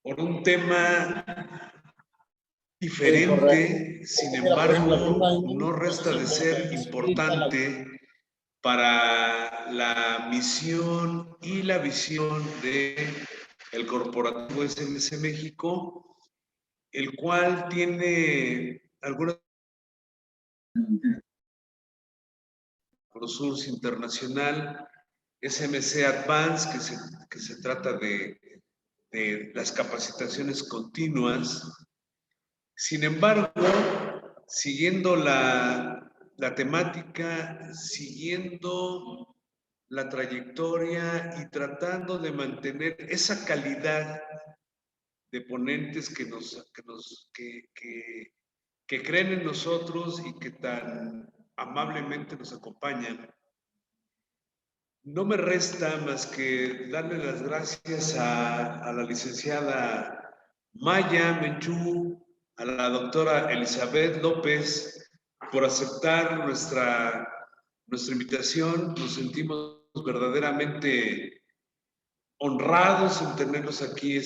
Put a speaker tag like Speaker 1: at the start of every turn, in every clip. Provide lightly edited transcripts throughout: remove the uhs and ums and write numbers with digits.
Speaker 1: por un tema diferente, sin embargo, no resta de ser importante para la misión y la visión del Corporativo SMC México, el cual tiene algunas ProSource Internacional, SMC Advance, que se trata de las capacitaciones continuas. Sin embargo, siguiendo la temática, siguiendo la trayectoria y tratando de mantener esa calidad de ponentes que creen en nosotros y que tan amablemente nos acompañan, no me resta más que darle las gracias a la licenciada Maya Menchú, a la doctora Elizabeth López, por aceptar nuestra invitación. Nos sentimos verdaderamente honrados en tenerlos aquí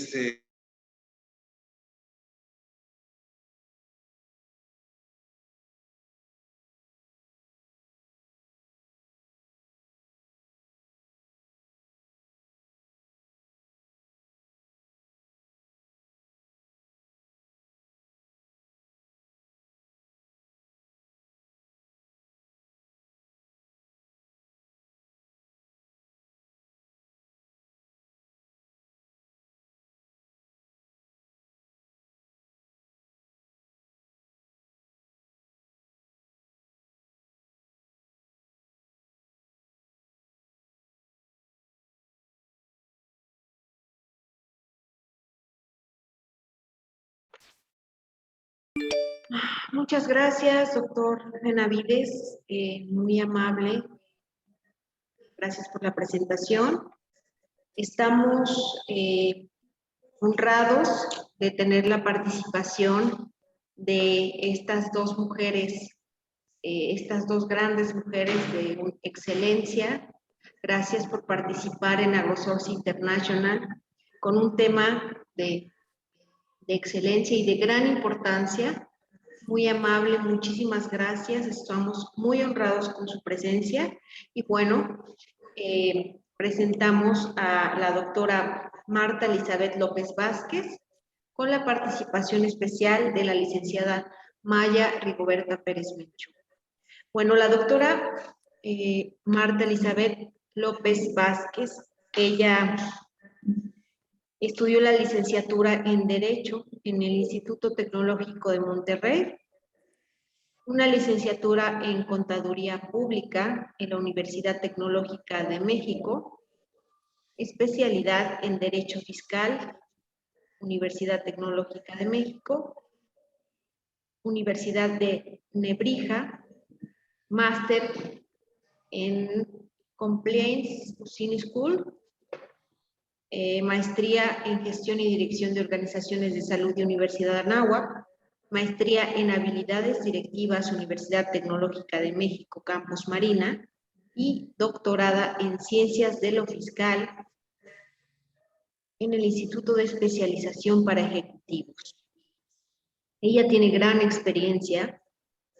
Speaker 2: Muchas gracias, doctor Benavides, muy amable. Gracias por la presentación. Estamos honrados de tener la participación de estas dos mujeres, estas dos grandes mujeres de excelencia. Gracias por participar en AgroSource International con un tema de excelencia y de gran importancia. Muy amable, muchísimas gracias. Estamos muy honrados con su presencia. Y bueno, presentamos a la doctora Marta Elizabeth López Vázquez, con la participación especial de la licenciada Maya Rigoberta Pérez Menchú. Bueno, la doctora Marta Elizabeth López Vázquez, ella estudió la licenciatura en Derecho en el Instituto Tecnológico de Monterrey, una licenciatura en Contaduría Pública en la Universidad Tecnológica de México, especialidad en Derecho Fiscal, Universidad Tecnológica de México, Universidad de Nebrija, máster en Compliance School, maestría en Gestión y Dirección de Organizaciones de Salud de Universidad Anáhuac, maestría en Habilidades Directivas, Universidad Tecnológica de México, Campus Marina, y doctorada en Ciencias de lo Fiscal en el Instituto de Especialización para Ejecutivos. Ella tiene gran experiencia,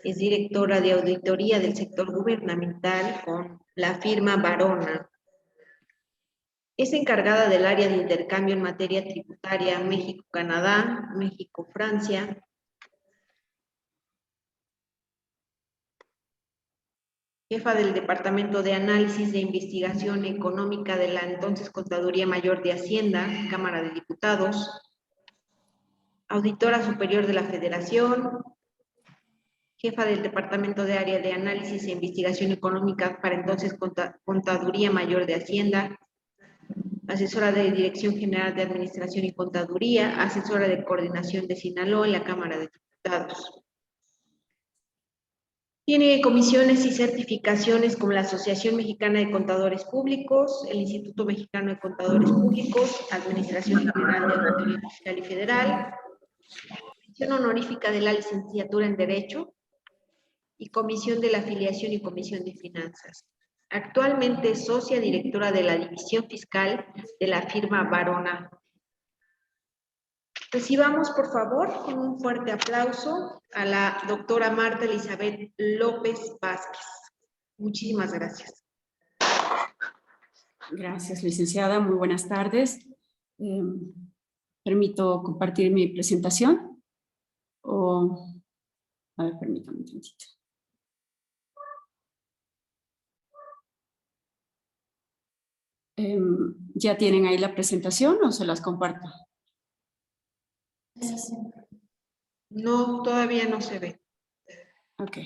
Speaker 2: es directora de auditoría del sector gubernamental con la firma Varona. Es encargada del área de intercambio en materia tributaria México-Canadá, México-Francia. Jefa del Departamento de Análisis de Investigación Económica de la entonces Contaduría Mayor de Hacienda, Cámara de Diputados. Auditora Superior de la Federación. Jefa del Departamento de Área de Análisis e Investigación Económica para entonces Contaduría Mayor de Hacienda. Asesora de Dirección General de Administración y Contaduría, asesora de Coordinación de Sinaloa en la Cámara de Diputados. Tiene comisiones y certificaciones como la Asociación Mexicana de Contadores Públicos, el Instituto Mexicano de Contadores Públicos, Administración General de Auditoría Fiscal y Federal, mención honorífica de la licenciatura en Derecho y comisión de la afiliación y comisión de finanzas. Actualmente es socia directora de la División Fiscal de la firma Varona. Recibamos, por favor, con un fuerte aplauso a la doctora Marta Elizabeth López Vázquez. Muchísimas gracias.
Speaker 3: Gracias, licenciada. Muy buenas tardes. Permito compartir mi presentación. A ver, permítame un momentito. ¿Ya tienen ahí la presentación o se las comparto?
Speaker 2: No, todavía no se ve.
Speaker 3: Ok.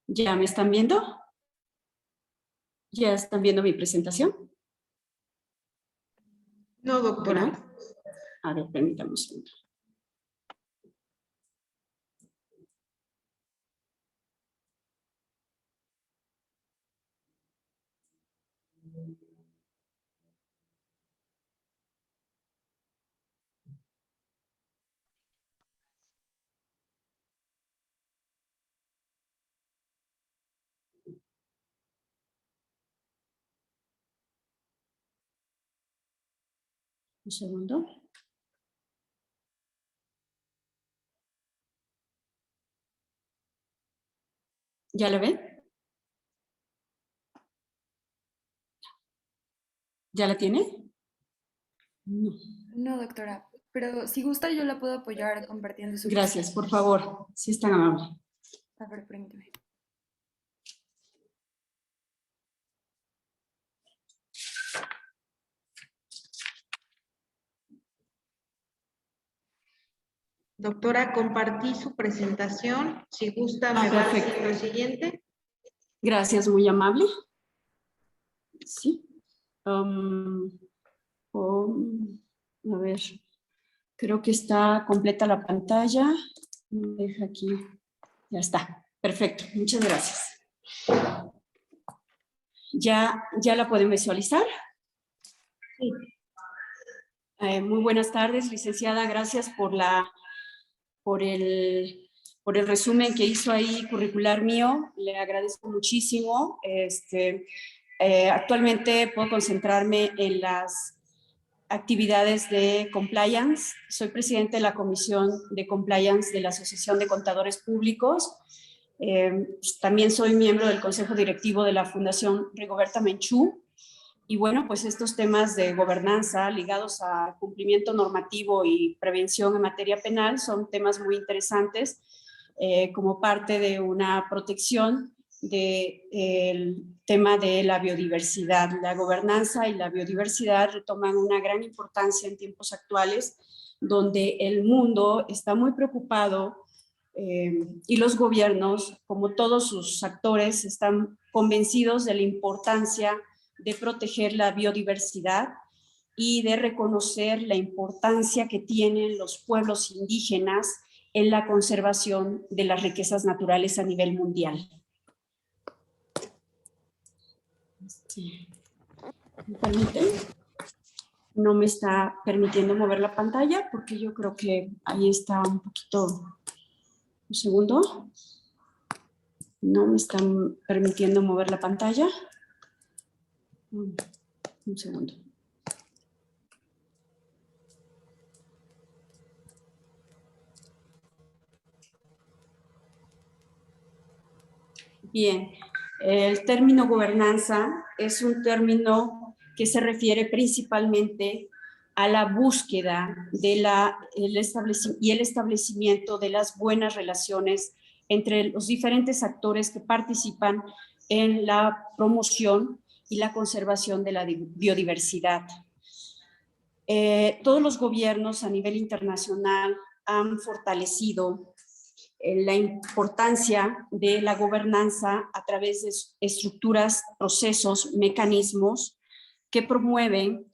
Speaker 3: ¿Ya me están viendo? ¿Ya están viendo mi presentación?
Speaker 2: No, doctora.
Speaker 3: ¿No? A ver, permítame un segundo. Un segundo. ¿Ya la ven? ¿Ya la tiene? No.
Speaker 4: No, doctora, pero si gusta yo la puedo apoyar compartiendo su...
Speaker 3: Gracias, por favor, si es tan amable.
Speaker 4: A ver, permíteme.
Speaker 2: Doctora, compartí su presentación. Si gusta, me va a decir lo siguiente.
Speaker 3: Gracias, muy amable. Sí. A ver, creo que está completa la pantalla. Me deja aquí. Ya está. Perfecto, muchas gracias. ¿Ya la pueden visualizar?
Speaker 2: Sí.
Speaker 3: Muy buenas tardes, licenciada. Gracias por el resumen que hizo ahí curricular mío. Le agradezco muchísimo. Actualmente puedo concentrarme en las actividades de compliance. Soy presidente de la Comisión de Compliance de la Asociación de Contadores Públicos. También soy miembro del Consejo Directivo de la Fundación Rigoberta Menchú. Y bueno, pues estos temas de gobernanza ligados a cumplimiento normativo y prevención en materia penal son temas muy interesantes como parte de una protección del tema de la biodiversidad. La gobernanza y la biodiversidad retoman una gran importancia en tiempos actuales, donde el mundo está muy preocupado y los gobiernos, como todos sus actores, están convencidos de la importancia de proteger la biodiversidad y de reconocer la importancia que tienen los pueblos indígenas en la conservación de las riquezas naturales a nivel mundial. ¿Me permiten? No me está permitiendo mover la pantalla porque yo creo que ahí está un poquito. Un segundo. No me están permitiendo mover la pantalla. Un segundo. Bien, el término gobernanza es un término que se refiere principalmente a la búsqueda de el establecimiento de las buenas relaciones entre los diferentes actores que participan en la promoción y la conservación de la biodiversidad. Todos los gobiernos a nivel internacional han fortalecido la importancia de la gobernanza a través de estructuras, procesos, mecanismos que promueven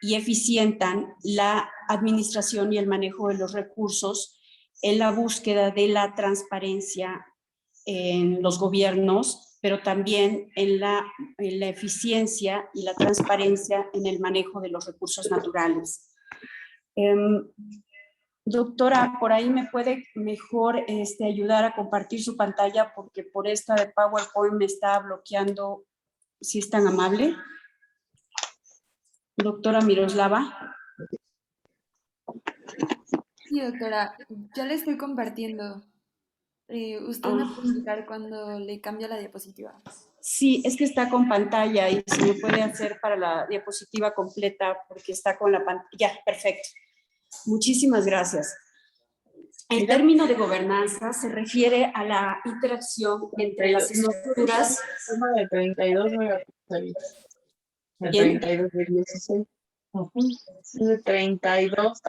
Speaker 3: y eficientan la administración y el manejo de los recursos en la búsqueda de la transparencia en los gobiernos, pero también en la eficiencia y la transparencia en el manejo de los recursos naturales. Doctora, por ahí me puede mejor ayudar a compartir su pantalla porque por esta de PowerPoint me está bloqueando, si es tan amable. Doctora Miroslava.
Speaker 4: Sí, doctora, ya le estoy compartiendo. Usted me puede indicar cuando le cambia la diapositiva.
Speaker 3: Sí, es que está con pantalla y se me puede hacer para la diapositiva completa porque está con la pantalla. Ya, perfecto. Muchísimas gracias. El término de gobernanza se refiere a la interacción entre las estructuras.
Speaker 5: De 32 megapíxeles. De
Speaker 3: ¿Bien?
Speaker 5: 32 de 16. De 32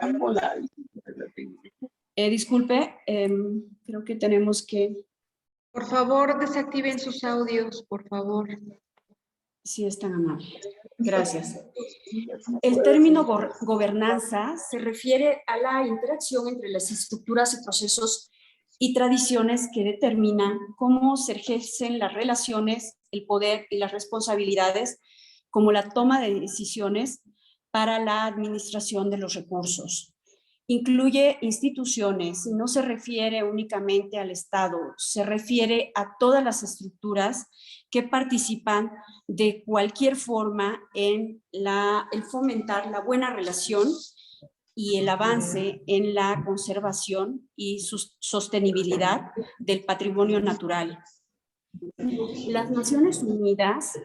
Speaker 3: Disculpe, creo que tenemos que...
Speaker 2: Por favor, desactiven sus audios, por favor.
Speaker 3: Sí, es tan amable. Gracias. El término gobernanza se refiere a la interacción entre las estructuras y procesos y tradiciones que determinan cómo se ejercen las relaciones, el poder y las responsabilidades, como la toma de decisiones para la administración de los recursos. Incluye instituciones y no se refiere únicamente al Estado, se refiere a todas las estructuras que participan de cualquier forma en el fomentar la buena relación y el avance en la conservación y sostenibilidad del patrimonio natural. Las Naciones Unidas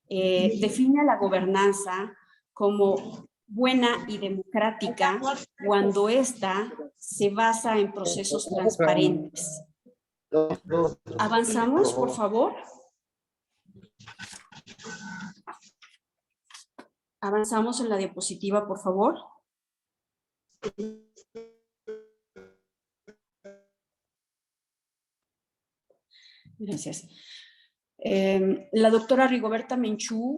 Speaker 3: definen la gobernanza como buena y democrática cuando ésta se basa en procesos transparentes. ¿Avanzamos, por favor? Avanzamos en la diapositiva, por favor. Gracias. La doctora Rigoberta Menchú,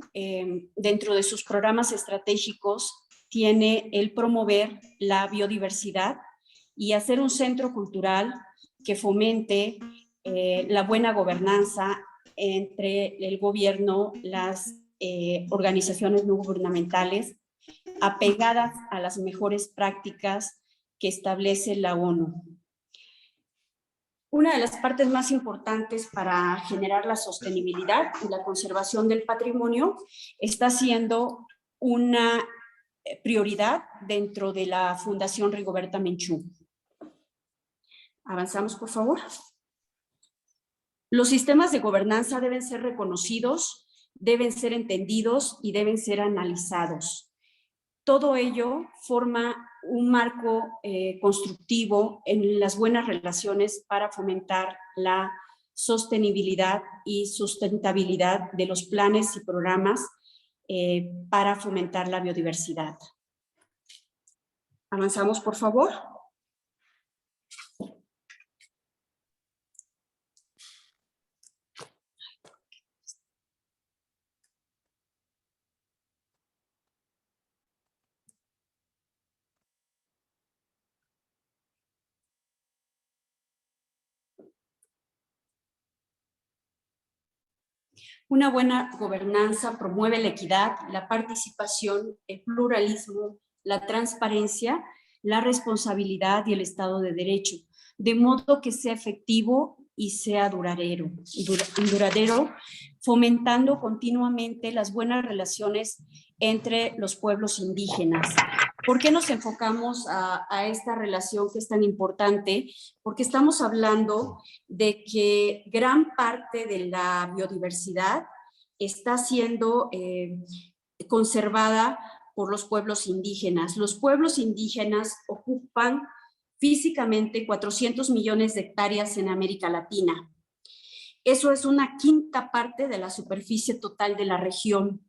Speaker 3: dentro de sus programas estratégicos, tiene el promover la biodiversidad y hacer un centro cultural que fomente la buena gobernanza entre el gobierno, las organizaciones no gubernamentales, apegadas a las mejores prácticas que establece la ONU. Una de las partes más importantes para generar la sostenibilidad y la conservación del patrimonio está siendo una prioridad dentro de la Fundación Rigoberta Menchú. Avanzamos, por favor. Los sistemas de gobernanza deben ser reconocidos, deben ser entendidos y deben ser analizados. Todo ello forma un marco constructivo en las buenas relaciones para fomentar la sostenibilidad y sustentabilidad de los planes y programas para fomentar la biodiversidad. Avanzamos, por favor. Una buena gobernanza promueve la equidad, la participación, el pluralismo, la transparencia, la responsabilidad y el Estado de Derecho, de modo que sea efectivo y sea duradero, fomentando continuamente las buenas relaciones entre los pueblos indígenas. ¿Por qué nos enfocamos a esta relación que es tan importante? Porque estamos hablando de que gran parte de la biodiversidad está siendo conservada por los pueblos indígenas. Los pueblos indígenas ocupan físicamente 400 millones de hectáreas en América Latina. Eso es una quinta parte de la superficie total de la región.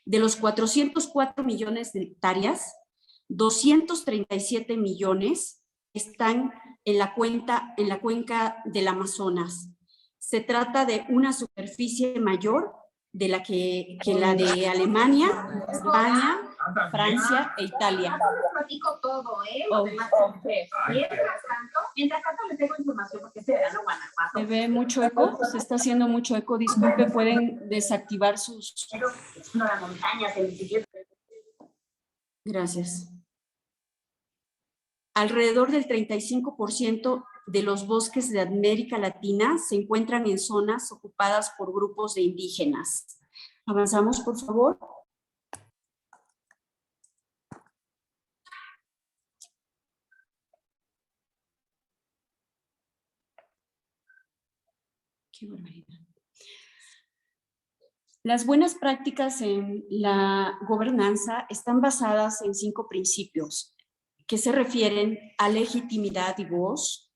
Speaker 3: De los 404 millones de hectáreas, 237 millones están en la cuenca del Amazonas. Se trata de una superficie mayor de la que la de Alemania, España, Francia e Italia.
Speaker 6: Platico todo, ¿eh?
Speaker 3: Oh.
Speaker 6: Mientras tanto, mientras tanto les tengo información porque se verán en Guanajuato.
Speaker 3: Se ve mucho eco, se está haciendo mucho eco. Disculpe, pueden desactivar sus...
Speaker 6: Pero es una montaña, se...
Speaker 3: Gracias. Alrededor del 35% de los bosques de América Latina se encuentran en zonas ocupadas por grupos de indígenas. Avanzamos, por favor. Qué barbaridad. Las buenas prácticas en la gobernanza están basadas en 5 principios que se refieren a legitimidad y voz,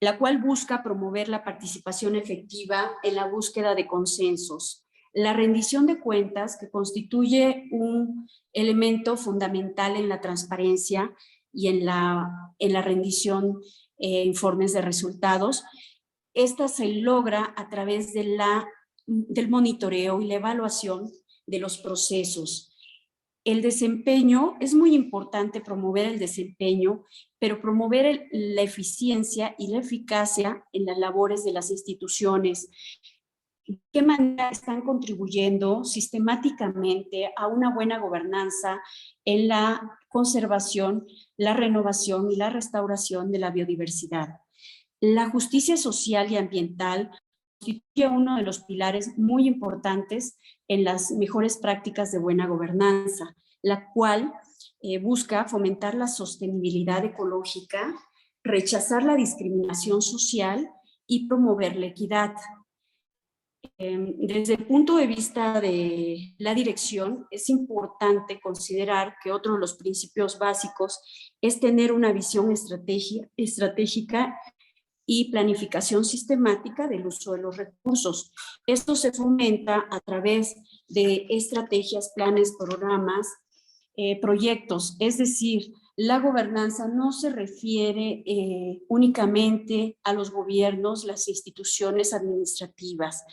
Speaker 3: la cual busca promover la participación efectiva en la búsqueda de consensos, la rendición de cuentas, que constituye un elemento fundamental en la transparencia y en la rendición de informes de resultados. Esta se logra a través de del monitoreo y la evaluación de los procesos. El desempeño, es muy importante promover el desempeño, pero promover la eficiencia y la eficacia en las labores de las instituciones. ¿De qué manera están contribuyendo sistemáticamente a una buena gobernanza en la conservación, la renovación y la restauración de la biodiversidad? La justicia social y ambiental constituye uno de los pilares muy importantes en las mejores prácticas de buena gobernanza, la cual busca fomentar la sostenibilidad ecológica, rechazar la discriminación social y promover la equidad. Desde el punto de vista de la dirección, es importante considerar que otro de los principios básicos es tener una visión estratégica y planificación sistemática del uso de los recursos. Esto se fomenta a través de estrategias, planes, programas, proyectos. Es decir, la gobernanza no se refiere únicamente a los gobiernos, las instituciones administrativas,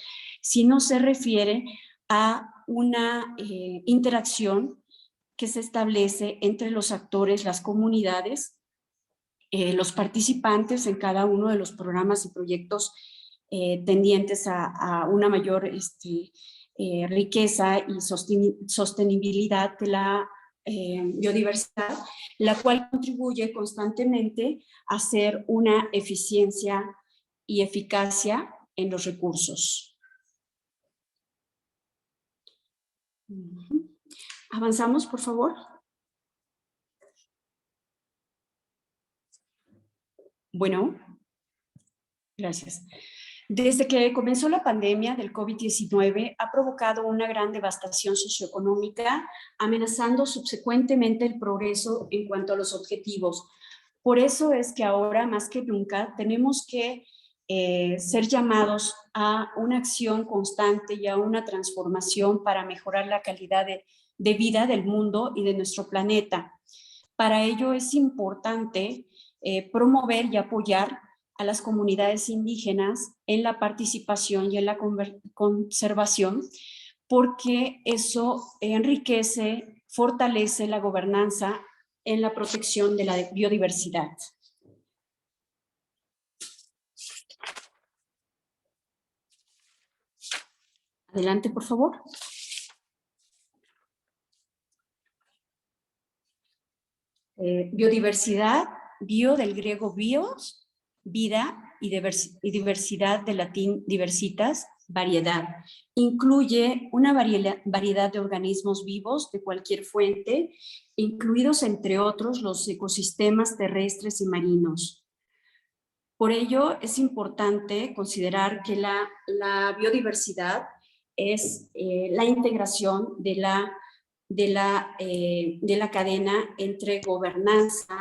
Speaker 3: sino se refiere a una interacción que se establece entre los actores, las comunidades, los participantes en cada uno de los programas y proyectos tendientes a una mayor riqueza y sostenibilidad de la biodiversidad, la cual contribuye constantemente a hacer una eficiencia y eficacia en los recursos. Avanzamos, por favor. Bueno, gracias. Desde que comenzó la pandemia del COVID-19, ha provocado una gran devastación socioeconómica, amenazando subsecuentemente el progreso en cuanto a los objetivos. Por eso es que ahora, más que nunca, tenemos que ser llamados a una acción constante y a una transformación para mejorar la calidad de vida del mundo y de nuestro planeta. Para ello es importante promover y apoyar a las comunidades indígenas en la participación y en la conservación, porque eso enriquece, fortalece la gobernanza en la protección de la biodiversidad. Adelante, por favor. Biodiversidad, bio del griego bios, vida, y diversidad del latín diversitas, variedad. Incluye una variedad de organismos vivos de cualquier fuente, incluidos entre otros los ecosistemas terrestres y marinos. Por ello es importante considerar que la biodiversidad es la integración de la cadena entre gobernanza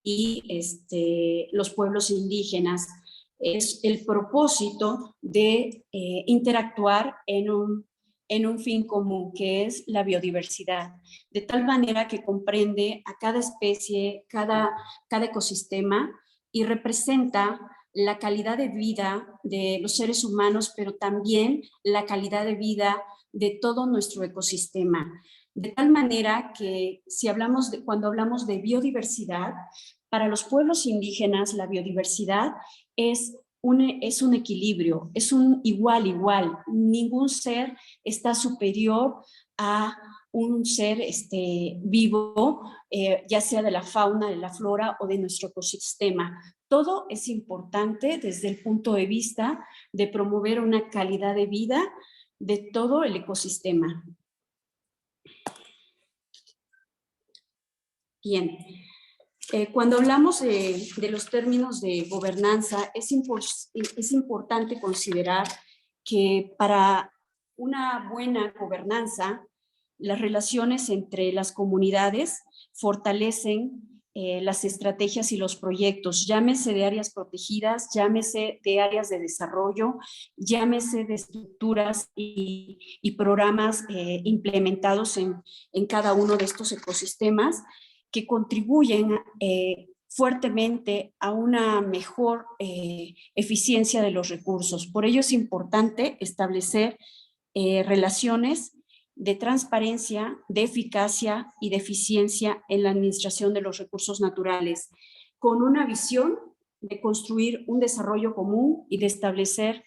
Speaker 3: y los pueblos indígenas. Es el propósito de interactuar en un fin común, que es la biodiversidad, de tal manera que comprende a cada especie, cada ecosistema, y representa la calidad de vida de los seres humanos, pero también la calidad de vida de todo nuestro ecosistema. de tal manera que cuando hablamos de biodiversidad, para los pueblos indígenas la biodiversidad es un equilibrio, es un igual. Ningún ser está superior a un ser vivo, ya sea de la fauna, de la flora o de nuestro ecosistema. Todo es importante desde el punto de vista de promover una calidad de vida de todo el ecosistema. Bien, cuando hablamos de los términos de gobernanza, es importante considerar que para una buena gobernanza, las relaciones entre las comunidades fortalecen las estrategias y los proyectos, llámese de áreas protegidas, llámese de áreas de desarrollo, llámese de estructuras y programas implementados en cada uno de estos ecosistemas que contribuyen fuertemente a una mejor eficiencia de los recursos. Por ello es importante establecer relaciones de transparencia, de eficacia y de eficiencia en la administración de los recursos naturales, con una visión de construir un desarrollo común y de establecer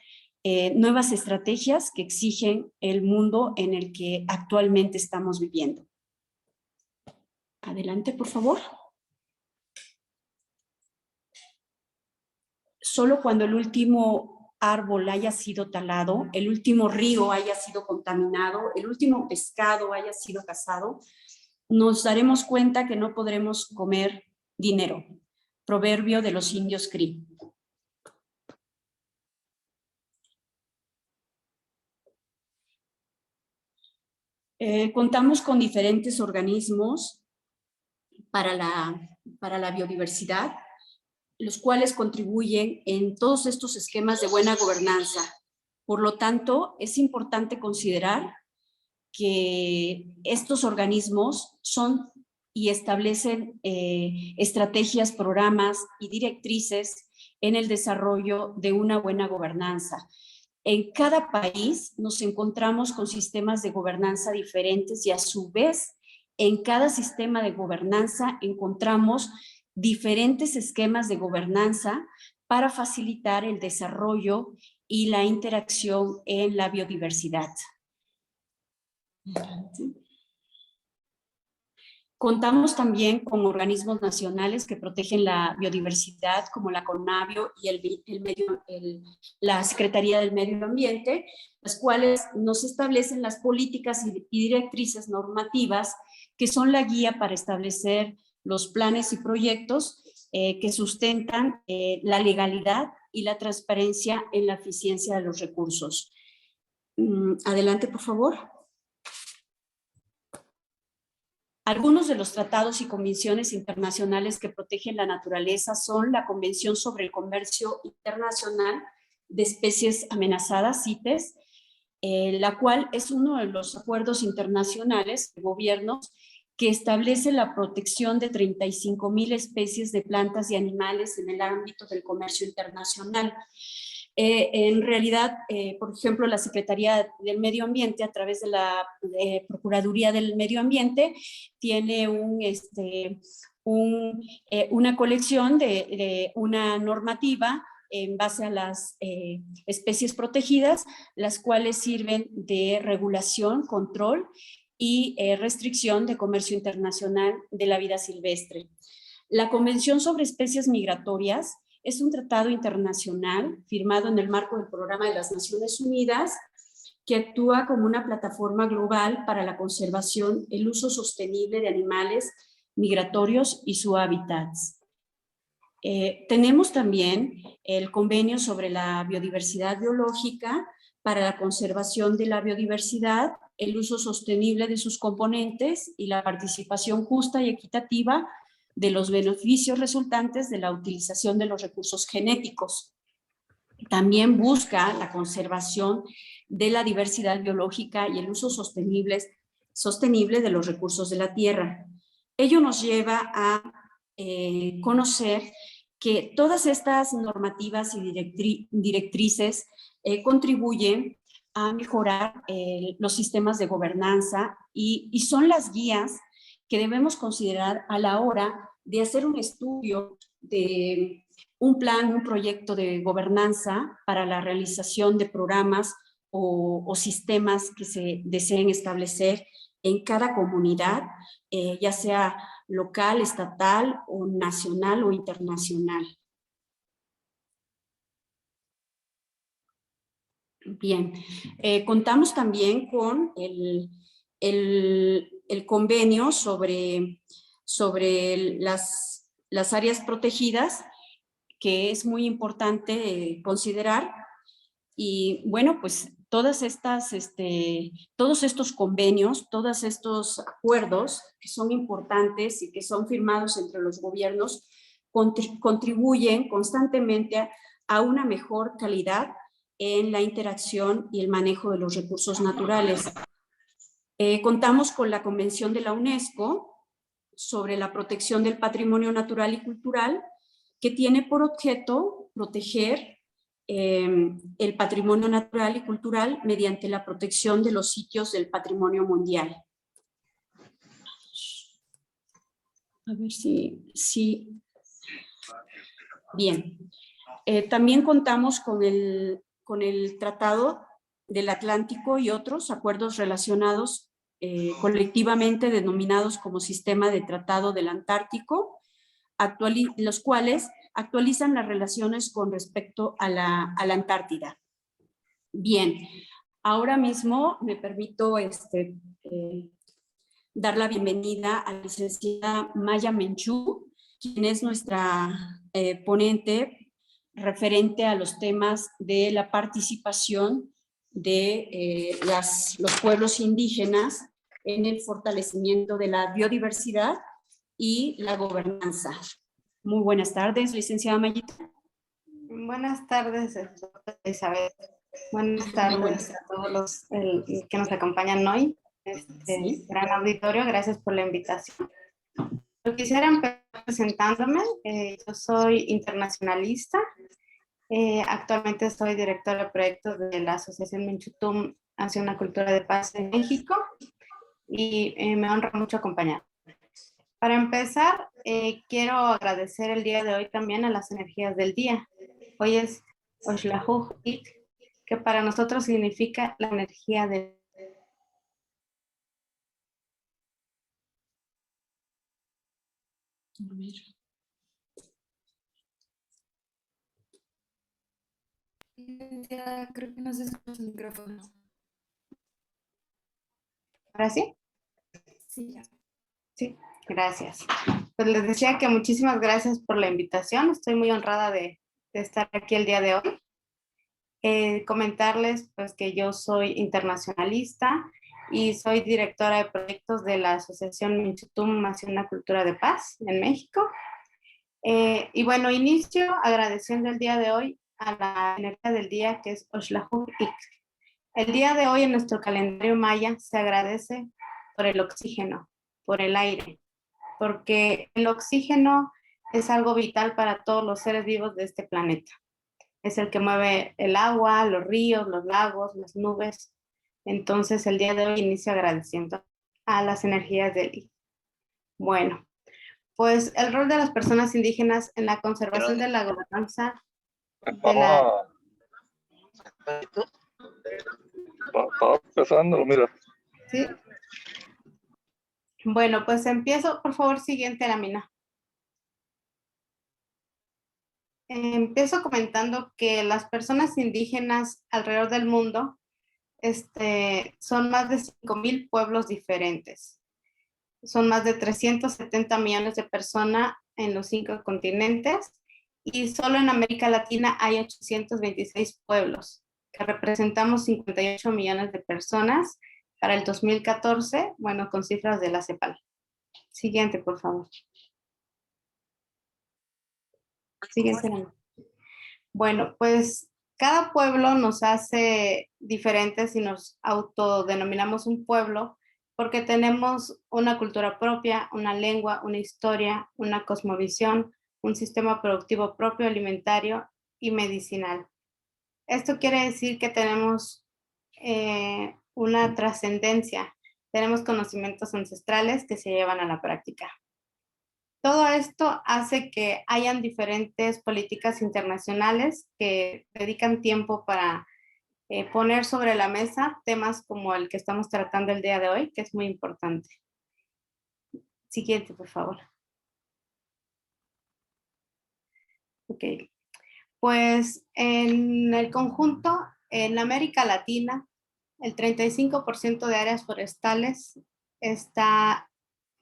Speaker 3: nuevas estrategias que exigen el mundo en el que actualmente estamos viviendo. Adelante, por favor. Solo cuando el último árbol haya sido talado, el último río haya sido contaminado, el último pescado haya sido cazado, nos daremos cuenta que no podremos comer dinero. Proverbio de los indios Cree. Contamos con diferentes organismos para la biodiversidad, los cuales contribuyen en todos estos esquemas de buena gobernanza. Por lo tanto, es importante considerar que estos organismos son y establecen estrategias, programas y directrices en el desarrollo de una buena gobernanza. En cada país nos encontramos con sistemas de gobernanza diferentes y a su vez en cada sistema de gobernanza encontramos diferentes esquemas de gobernanza para facilitar el desarrollo y la interacción en la biodiversidad. Contamos también con organismos nacionales que protegen la biodiversidad, como la CONABIO y la Secretaría del Medio Ambiente, las cuales nos establecen las políticas y directrices normativas que son la guía para establecer los planes y proyectos que sustentan la legalidad y la transparencia en la eficiencia de los recursos. Adelante, por favor. Algunos de los tratados y convenciones internacionales que protegen la naturaleza son la Convención sobre el Comercio Internacional de Especies Amenazadas, CITES, la cual es uno de los acuerdos internacionales de gobiernos que establece la protección de 35,000 especies de plantas y animales en el ámbito del comercio internacional. En realidad, por ejemplo, la Secretaría del Medio Ambiente, a través de la Procuraduría del Medio Ambiente, tiene una colección de una normativa en base a las especies protegidas, las cuales sirven de regulación, control y restricción de comercio internacional de la vida silvestre. La Convención sobre Especies Migratorias es un tratado internacional firmado en el marco del Programa de las Naciones Unidas que actúa como una plataforma global para la conservación, el uso sostenible de animales migratorios y sus hábitats. Tenemos también el Convenio sobre la Biodiversidad Biológica para la conservación de la biodiversidad, el uso sostenible de sus componentes y la participación justa y equitativa de los beneficios resultantes de la utilización de los recursos genéticos. También busca la conservación de la diversidad biológica y el uso sostenible de los recursos de la tierra. Ello nos lleva a conocer que todas estas normativas y directrices contribuyen a mejorar los sistemas de gobernanza y son las guías que debemos considerar a la hora de hacer un estudio de un plan, un proyecto de gobernanza para la realización de programas o sistemas que se deseen establecer en cada comunidad, ya sea local, estatal o nacional o internacional. Bien, contamos también con el convenio sobre las áreas protegidas, que es muy importante considerar. Y bueno, pues todos estos convenios, todos estos acuerdos que son importantes y que son firmados entre los gobiernos, contribuyen constantemente a una mejor calidad en la interacción y el manejo de los recursos naturales. Contamos con la Convención de la UNESCO sobre la protección del patrimonio natural y cultural, que tiene por objeto proteger el patrimonio natural y cultural mediante la protección de los sitios del patrimonio mundial. A ver si... Bien. También contamos con el Tratado del Atlántico y otros acuerdos relacionados colectivamente denominados como Sistema de Tratado del Antártico, los cuales actualizan las relaciones con respecto a la Antártida. Bien, ahora mismo me permito dar la bienvenida a la licenciada Maya Menchú, quien es nuestra ponente referente a los temas de la participación de los pueblos indígenas en el fortalecimiento de la biodiversidad y la gobernanza. Muy buenas tardes, licenciada Mayita.
Speaker 7: Buenas tardes, doctora Isabel. Buenas tardes a todos los que nos acompañan hoy.
Speaker 3: Sí.
Speaker 7: Gran auditorio, gracias por la invitación. Yo quisiera empezar presentándome. Yo soy internacionalista. Actualmente soy directora de proyectos de la Asociación Minchutum hacia una cultura de paz en México y me honra mucho acompañar. Para empezar, quiero agradecer el día de hoy también a las energías del día. Hoy es Oxlajuj Ik, que para nosotros significa la energía de...
Speaker 4: Creo que no se escucha su micrófono.
Speaker 7: ¿Ahora sí?
Speaker 4: Sí, ya.
Speaker 7: Sí, gracias. Pues les decía que muchísimas gracias por la invitación. Estoy muy honrada de estar aquí el día de hoy. Comentarles pues que yo soy internacionalista y soy directora de proyectos de la Asociación Minchutum hacia una cultura de paz en México. Y bueno, inicio agradeciendo el día de hoy a la energía del día, que es Oxlajuj Ik. El día de hoy en nuestro calendario maya se agradece por el oxígeno, por el aire, porque el oxígeno es algo vital para todos los seres vivos de este planeta. Es el que mueve el agua, los ríos, los lagos, las nubes. Entonces el día de hoy inicio agradeciendo a las energías del día. Bueno, pues el rol de las personas indígenas en la conservación de la gobernanza de la...
Speaker 8: Estaba empezando, mira.
Speaker 7: ¿Sí? Bueno, pues empiezo, por favor, siguiente lámina. Empiezo comentando que las personas indígenas alrededor del mundo son más de 5,000 pueblos diferentes. Son más de 370 millones de personas en los 5 continentes y solo en América Latina hay 826 pueblos, que representamos 58 millones de personas para el 2014, bueno, con cifras de la CEPAL. Siguiente, por favor. Siguiente. Bueno, pues cada pueblo nos hace diferentes y nos autodenominamos un pueblo porque tenemos una cultura propia, una lengua, una historia, una cosmovisión, un sistema productivo propio, alimentario y medicinal. Esto quiere decir que tenemos una trascendencia. Tenemos conocimientos ancestrales que se llevan a la práctica. Todo esto hace que hayan diferentes políticas internacionales que dedican tiempo para poner sobre la mesa temas como el que estamos tratando el día de hoy, que es muy importante. Siguiente, por favor. Ok. Pues en el conjunto, en América Latina, el 35% de áreas forestales está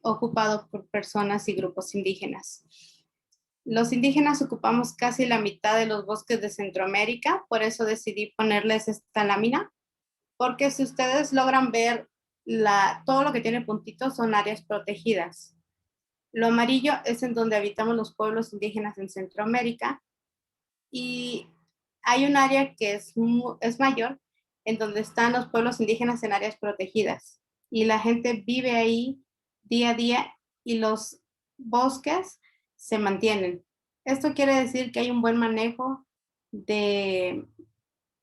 Speaker 7: ocupado por personas y grupos indígenas. Los indígenas ocupamos casi la mitad de los bosques de Centroamérica, por eso decidí ponerles esta lámina, porque si ustedes logran ver todo lo que tiene puntitos son áreas protegidas. Lo amarillo es en donde habitamos los pueblos indígenas en Centroamérica y hay un área que es mayor, en donde están los pueblos indígenas en áreas protegidas y la gente vive ahí día a día y los bosques se mantienen. Esto quiere decir que hay un buen manejo del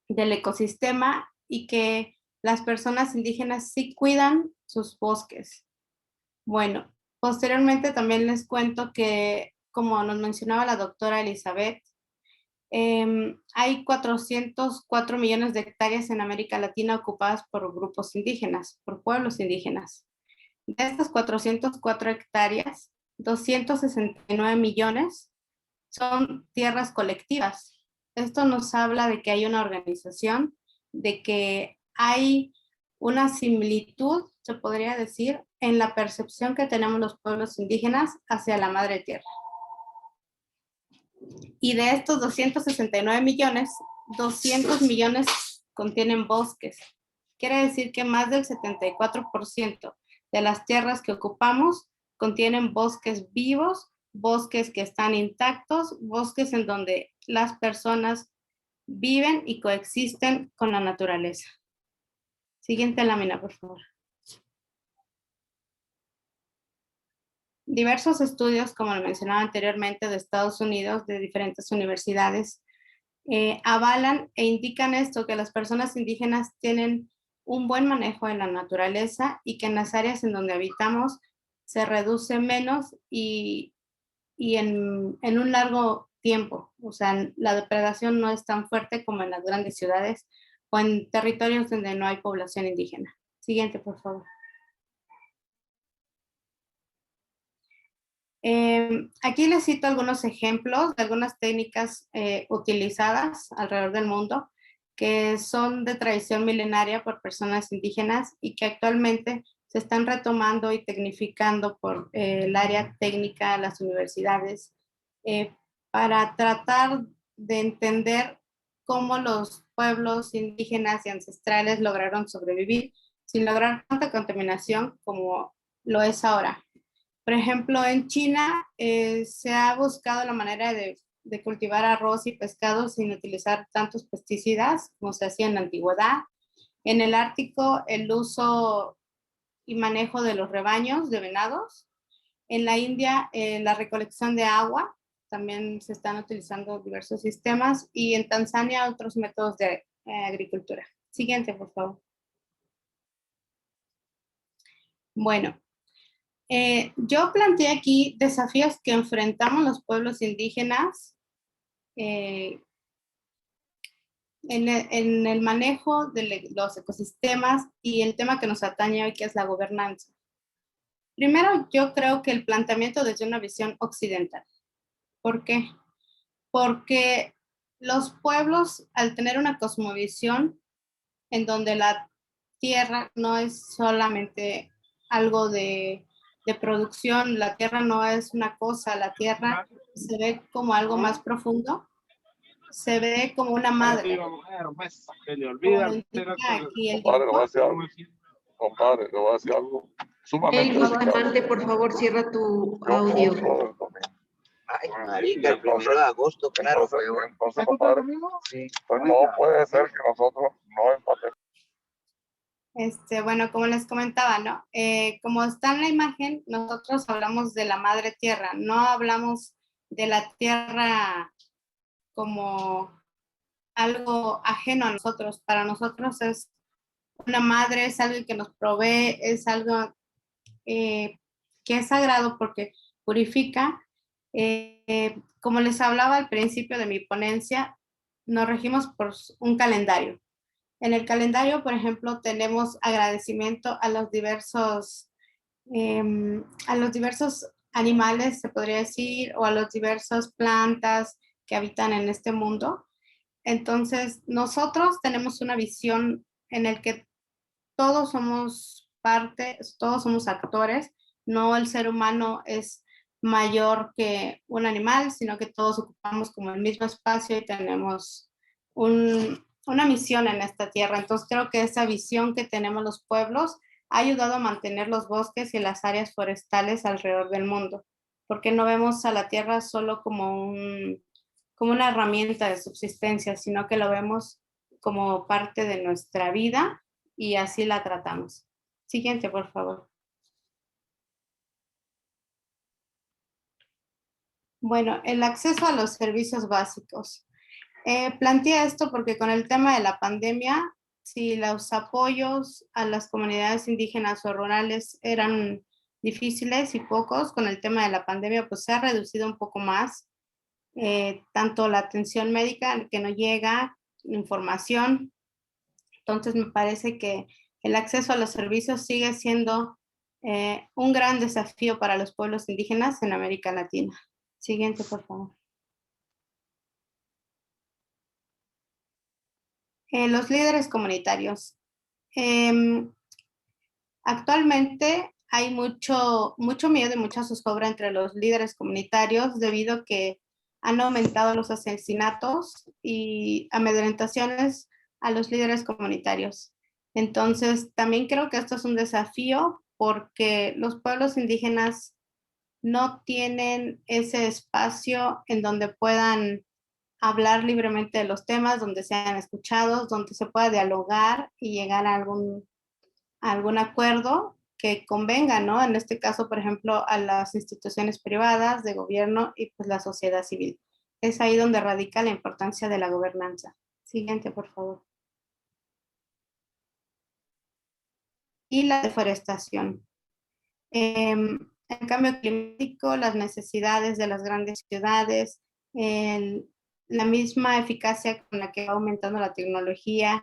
Speaker 7: ecosistema y que las personas indígenas sí cuidan sus bosques. Bueno, posteriormente también les cuento que, como nos mencionaba la doctora Elizabeth, hay 404 millones de hectáreas en América Latina ocupadas por grupos indígenas, por pueblos indígenas. De estas 404 hectáreas, 269 millones son tierras colectivas. Esto nos habla de que hay una organización, de que hay una similitud, se podría decir, en la percepción que tenemos los pueblos indígenas hacia la madre tierra. Y de estos 269 millones, 200 millones contienen bosques. Quiere decir que más del 74% de las tierras que ocupamos contienen bosques vivos, bosques que están intactos, bosques en donde las personas viven y coexisten con la naturaleza. Siguiente lámina, por favor. Diversos estudios, como lo mencionaba anteriormente, de Estados Unidos, de diferentes universidades, avalan e indican esto, que las personas indígenas tienen un buen manejo de la naturaleza y que en las áreas en donde habitamos se reduce menos y en un largo tiempo. O sea, la depredación no es tan fuerte como en las grandes ciudades o en territorios donde no hay población indígena. Siguiente, por favor. Aquí les cito algunos ejemplos de algunas técnicas utilizadas alrededor del mundo que son de tradición milenaria por personas indígenas y que actualmente se están retomando y tecnificando por el área técnica, las universidades, para tratar de entender cómo los pueblos indígenas y ancestrales lograron sobrevivir sin lograr tanta contaminación como lo es ahora. Por ejemplo, en China se ha buscado la manera de cultivar arroz y pescado sin utilizar tantos pesticidas como se hacía en la antigüedad. En el Ártico, el uso y manejo de los rebaños de venados. En la India, la recolección de agua. También se están utilizando diversos sistemas. Y en Tanzania, otros métodos de agricultura. Siguiente, por favor. Bueno. Yo planteé aquí desafíos que enfrentamos los pueblos indígenas en el manejo de los ecosistemas y el tema que nos atañe hoy, que es la gobernanza. Primero, yo creo que el planteamiento desde una visión occidental. ¿Por qué? Porque los pueblos, al tener una cosmovisión en donde la tierra no es solamente algo de producción, la tierra no es una cosa, la tierra se ve como algo más profundo, se ve como una madre.
Speaker 8: Compadre, le voy a decir algo sumamente
Speaker 2: El Bustamante, por favor, cierra tu audio.
Speaker 9: Ay, marica, el 1 de agosto, claro.
Speaker 8: Entonces, compadre, pues no puede ser que nosotros no empatemos.
Speaker 7: Bueno, como les comentaba, ¿no? Como está en la imagen, nosotros hablamos de la madre tierra, no hablamos de la tierra como algo ajeno a nosotros. Para nosotros es una madre, es algo que nos provee, es algo que es sagrado porque purifica. Como les hablaba al principio de mi ponencia, nos regimos por un calendario. En el calendario, por ejemplo, tenemos agradecimiento a los diversos animales, se podría decir, o a las diversas plantas que habitan en este mundo. Entonces, nosotros tenemos una visión en el que todos somos parte, todos somos actores, no el ser humano es mayor que un animal, sino que todos ocupamos como el mismo espacio y tenemos una misión en esta tierra. Entonces creo que esa visión que tenemos los pueblos ha ayudado a mantener los bosques y las áreas forestales alrededor del mundo, porque no vemos a la tierra solo como como una herramienta de subsistencia, sino que lo vemos como parte de nuestra vida y así la tratamos. Siguiente, por favor. Bueno, el acceso a los servicios básicos. Plantea esto porque con el tema de la pandemia, si los apoyos a las comunidades indígenas o rurales eran difíciles y pocos, con el tema de la pandemia pues se ha reducido un poco más, tanto la atención médica que no llega, información. Entonces me parece que el acceso a los servicios sigue siendo un gran desafío para los pueblos indígenas en América Latina. Siguiente, por favor. Los líderes comunitarios. Actualmente hay mucho miedo y mucha zozobra entre los líderes comunitarios debido a que han aumentado los asesinatos y amedrentaciones a los líderes comunitarios. Entonces, también creo que esto es un desafío porque los pueblos indígenas no tienen ese espacio en donde puedan hablar libremente de los temas, donde sean escuchados, donde se pueda dialogar y llegar a algún acuerdo que convenga, ¿no? En este caso, por ejemplo, a las instituciones privadas, de gobierno y pues la sociedad civil. Es ahí donde radica la importancia de la gobernanza. Siguiente, por favor. Y la deforestación. El cambio climático, las necesidades de las grandes ciudades, la misma eficacia con la que va aumentando la tecnología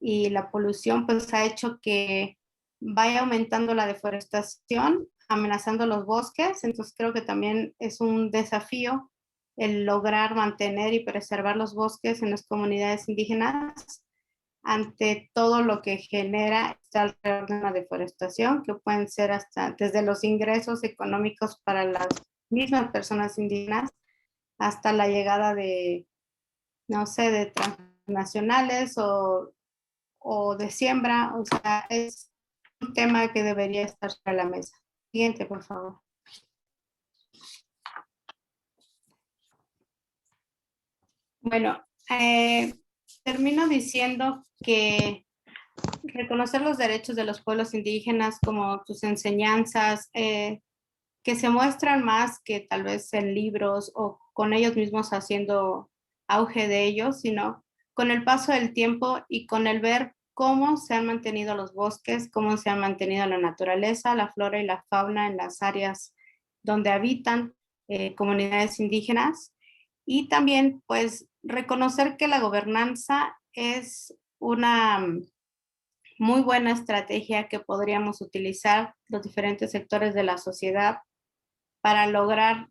Speaker 7: y la polución, pues ha hecho que vaya aumentando la deforestación, amenazando los bosques. Entonces creo que también es un desafío el lograr mantener y preservar los bosques en las comunidades indígenas ante todo lo que genera alrededor de una deforestación, que pueden ser hasta desde los ingresos económicos para las mismas personas indígenas hasta la llegada de, no sé, de transnacionales o de siembra. O sea, es un tema que debería estar sobre la mesa. Siguiente, por favor. Bueno, termino diciendo que reconocer los derechos de los pueblos indígenas como tus enseñanzas, que se muestran más que tal vez en libros o con ellos mismos haciendo auge de ellos, sino con el paso del tiempo y con el ver cómo se han mantenido los bosques, cómo se ha mantenido la naturaleza, la flora y la fauna en las áreas donde habitan comunidades indígenas. Y también, pues, reconocer que la gobernanza es una muy buena estrategia que podríamos utilizar los diferentes sectores de la sociedad para lograr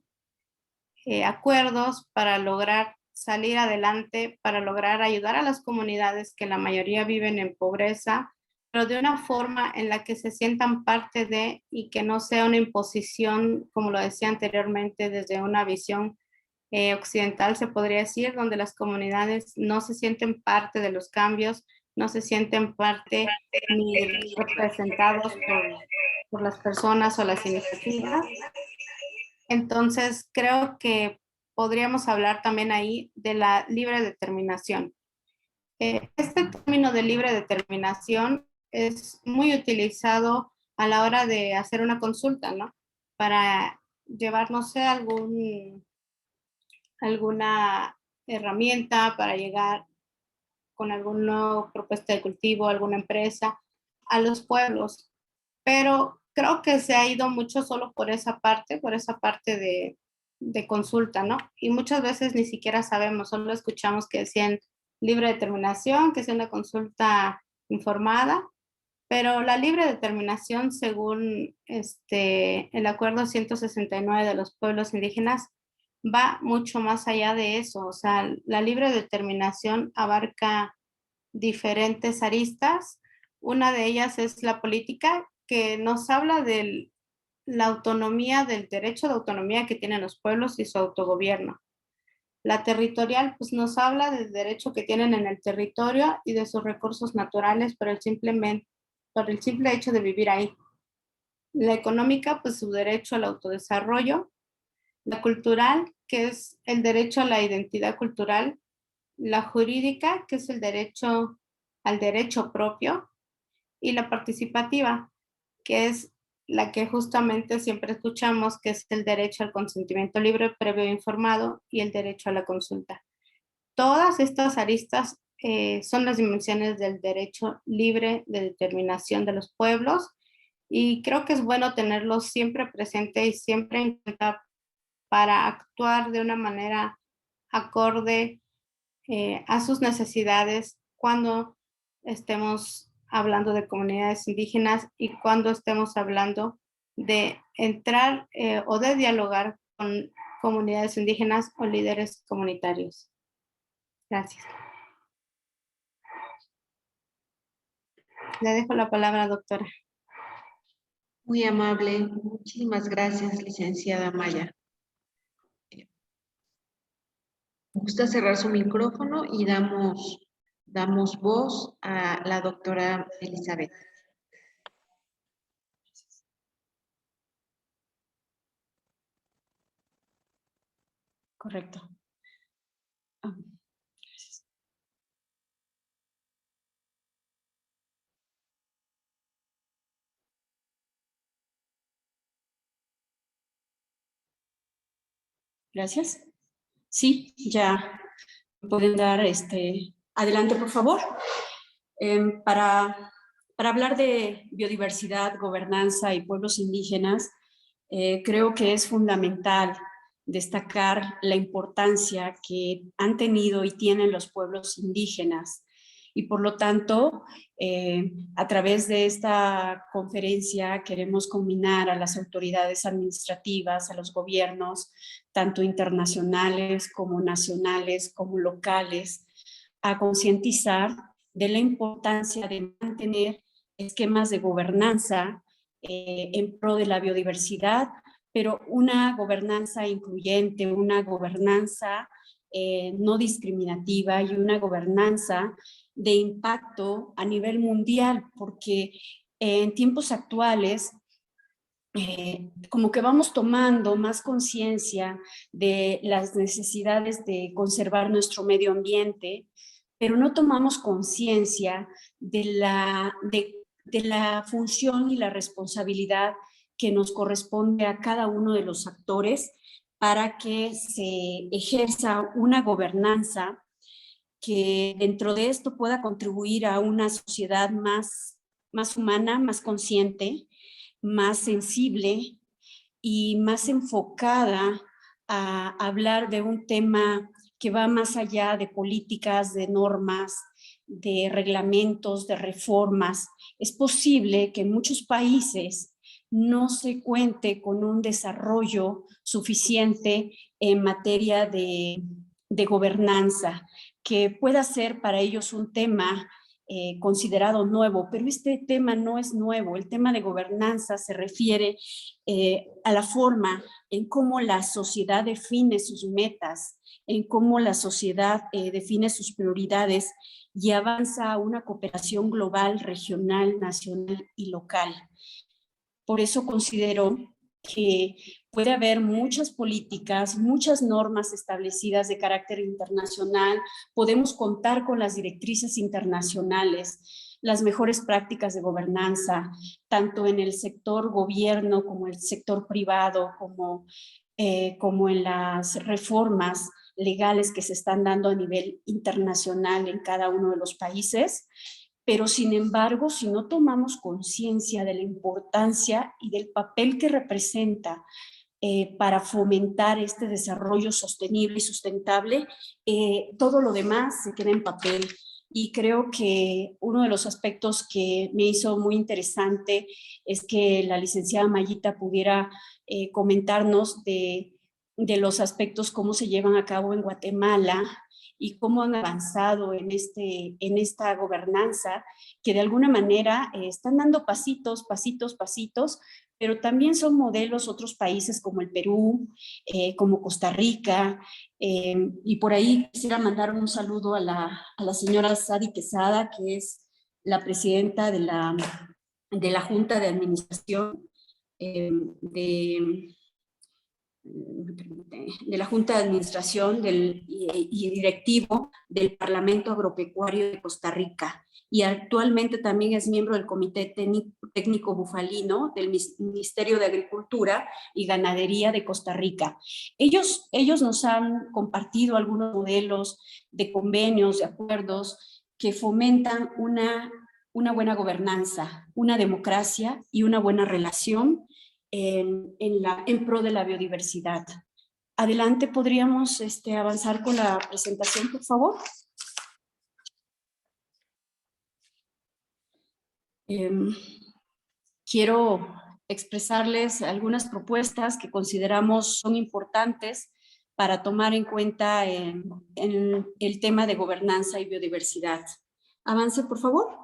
Speaker 7: acuerdos, para lograr salir adelante, para lograr ayudar a las comunidades que la mayoría viven en pobreza, pero de una forma en la que se sientan parte de y que no sea una imposición, como lo decía anteriormente, desde una visión occidental, se podría decir, donde las comunidades no se sienten parte de los cambios, no se sienten parte ni representados por las personas o las iniciativas. Entonces, creo que podríamos hablar también ahí de la libre determinación. Este término de libre determinación es muy utilizado a la hora de hacer una consulta, ¿no? Para llevar, no sé, alguna herramienta para llegar con alguna propuesta de cultivo, alguna empresa, a los pueblos. Pero creo que se ha ido mucho solo por esa parte de consulta, ¿no? Y muchas veces ni siquiera sabemos, solo escuchamos que decían libre determinación, que es una consulta informada, pero la libre determinación, según el Acuerdo 169 de los pueblos indígenas, va mucho más allá de eso. O sea, la libre determinación abarca diferentes aristas. Una de ellas es la política, que nos habla de la autonomía, del derecho de autonomía que tienen los pueblos y su autogobierno. La territorial, pues nos habla del derecho que tienen en el territorio y de sus recursos naturales por el simple hecho de vivir ahí. La económica, pues su derecho al autodesarrollo. La cultural, que es el derecho a la identidad cultural. La jurídica, que es el derecho al derecho propio. Y la participativa, que es la que justamente siempre escuchamos, que es el derecho al consentimiento libre, previo e informado, y el derecho a la consulta. Todas estas aristas son las dimensiones del derecho libre de determinación de los pueblos, y creo que es bueno tenerlos siempre presente y siempre en cuenta para actuar de una manera acorde a sus necesidades cuando estemos hablando de comunidades indígenas y cuando estemos hablando de entrar o de dialogar con comunidades indígenas o líderes comunitarios. Gracias. Le dejo la palabra, doctora.
Speaker 2: Muy amable. Muchísimas gracias, licenciada Maya. Me gusta cerrar su micrófono y damos voz a la doctora Elizabeth.
Speaker 3: Correcto. Gracias. Gracias. Sí, ya pueden dar adelante, por favor. Para hablar de biodiversidad, gobernanza y pueblos indígenas, creo que es fundamental destacar la importancia que han tenido y tienen los pueblos indígenas. Y por lo tanto, a través de esta conferencia queremos combinar a las autoridades administrativas, a los gobiernos, tanto internacionales como nacionales, como locales, a concientizar de la importancia de mantener esquemas de gobernanza en pro de la biodiversidad, pero una gobernanza incluyente, una gobernanza no discriminativa y una gobernanza de impacto a nivel mundial, porque en tiempos actuales como que vamos tomando más conciencia de las necesidades de conservar nuestro medio ambiente, pero no tomamos conciencia de la función y la responsabilidad que nos corresponde a cada uno de los actores para que se ejerza una gobernanza que dentro de esto pueda contribuir a una sociedad más humana, más consciente, más sensible y más enfocada a hablar de un tema que va más allá de políticas, de normas, de reglamentos, de reformas. Es posible que en muchos países no se cuente con un desarrollo suficiente en materia de gobernanza, que pueda ser para ellos un tema considerado nuevo, pero este tema no es nuevo. El tema de gobernanza se refiere a la forma en cómo la sociedad define sus metas, en cómo la sociedad define sus prioridades y avanza a una cooperación global, regional, nacional y local. Por eso considero que puede haber muchas políticas, muchas normas establecidas de carácter internacional, podemos contar con las directrices internacionales, las mejores prácticas de gobernanza, tanto en el sector gobierno como en el sector privado, como en las reformas legales que se están dando a nivel internacional en cada uno de los países. Pero sin embargo, si no tomamos conciencia de la importancia y del papel que representa para fomentar este desarrollo sostenible y sustentable, todo lo demás se queda en papel. Y creo que uno de los aspectos que me hizo muy interesante es que la licenciada Mayita pudiera comentarnos de los aspectos, cómo se llevan a cabo en Guatemala y cómo han avanzado en esta gobernanza, que de alguna manera están dando pasitos, pero también son modelos otros países como el Perú, como Costa Rica, y por ahí quisiera mandar un saludo a la señora Sadi Quesada, que es la presidenta de la Junta de Administración de la Junta de Administración y directivo del Parlamento Agropecuario de Costa Rica, y actualmente también es miembro del Comité Técnico Bufalino del Ministerio de Agricultura y Ganadería de Costa Rica. Ellos nos han compartido algunos modelos de convenios, de acuerdos que fomentan una buena gobernanza, una democracia y una buena relación en pro de la biodiversidad. Adelante, podríamos avanzar con la presentación, por favor. Quiero expresarles algunas propuestas que consideramos son importantes para tomar en cuenta en el tema de gobernanza y biodiversidad. Avance, por favor.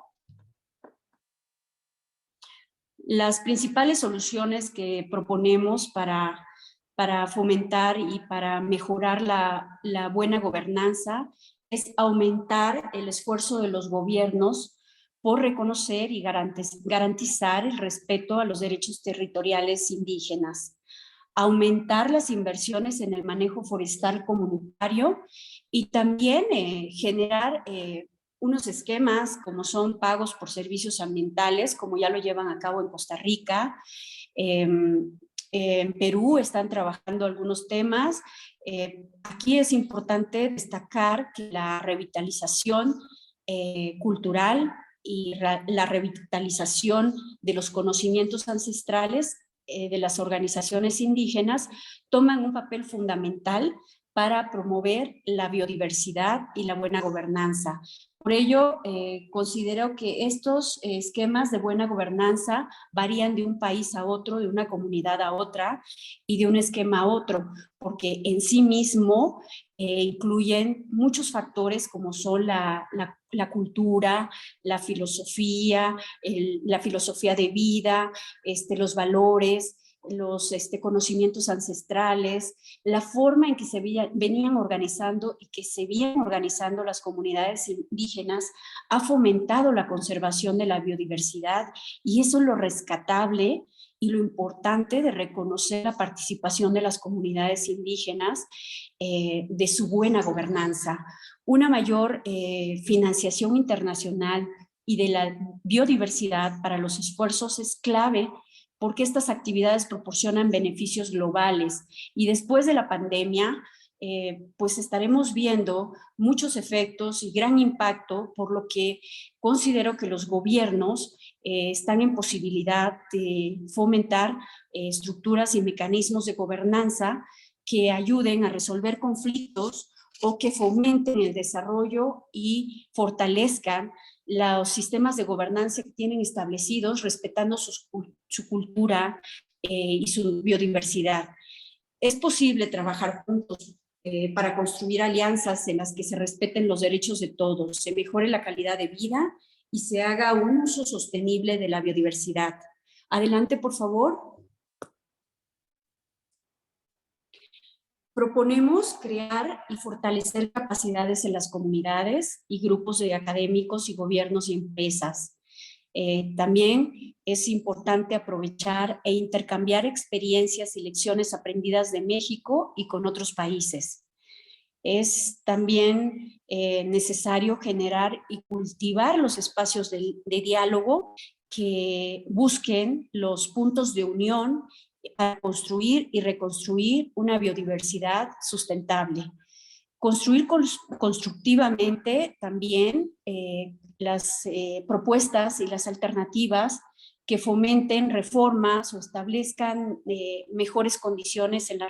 Speaker 3: Las principales soluciones que proponemos para fomentar y para mejorar la buena gobernanza es aumentar el esfuerzo de los gobiernos por reconocer y garantizar el respeto a los derechos territoriales indígenas, aumentar las inversiones en el manejo forestal comunitario y también generar unos esquemas como son pagos por servicios ambientales, como ya lo llevan a cabo en Costa Rica. En Perú están trabajando algunos temas. Aquí es importante destacar que la revitalización cultural y la revitalización de los conocimientos ancestrales de las organizaciones indígenas toman un papel fundamental para promover la biodiversidad y la buena gobernanza. Por ello, considero que estos esquemas de buena gobernanza varían de un país a otro, de una comunidad a otra y de un esquema a otro, porque en sí mismo incluyen muchos factores como son la cultura, la filosofía de vida, los valores, los conocimientos ancestrales, la forma en que se venían organizando y que se vienen organizando las comunidades indígenas ha fomentado la conservación de la biodiversidad, y eso es lo rescatable y lo importante de reconocer la participación de las comunidades indígenas, de su buena gobernanza. Una mayor financiación internacional y de la biodiversidad para los esfuerzos es clave, porque estas actividades proporcionan beneficios globales, y después de la pandemia, pues estaremos viendo muchos efectos y gran impacto, por lo que considero que los gobiernos están en posibilidad de fomentar estructuras y mecanismos de gobernanza que ayuden a resolver conflictos o que fomenten el desarrollo y fortalezcan los sistemas de gobernanza que tienen establecidos, respetando su cultura y su biodiversidad. Es posible trabajar juntos para construir alianzas en las que se respeten los derechos de todos, se mejore la calidad de vida y se haga un uso sostenible de la biodiversidad. Adelante, por favor. Proponemos crear y fortalecer capacidades en las comunidades y grupos de académicos y gobiernos y empresas. También es importante aprovechar e intercambiar experiencias y lecciones aprendidas de México y con otros países. Es también necesario generar y cultivar los espacios de diálogo que busquen los puntos de unión para construir y reconstruir una biodiversidad sustentable. Construir constructivamente también las propuestas y las alternativas que fomenten reformas o establezcan mejores condiciones en la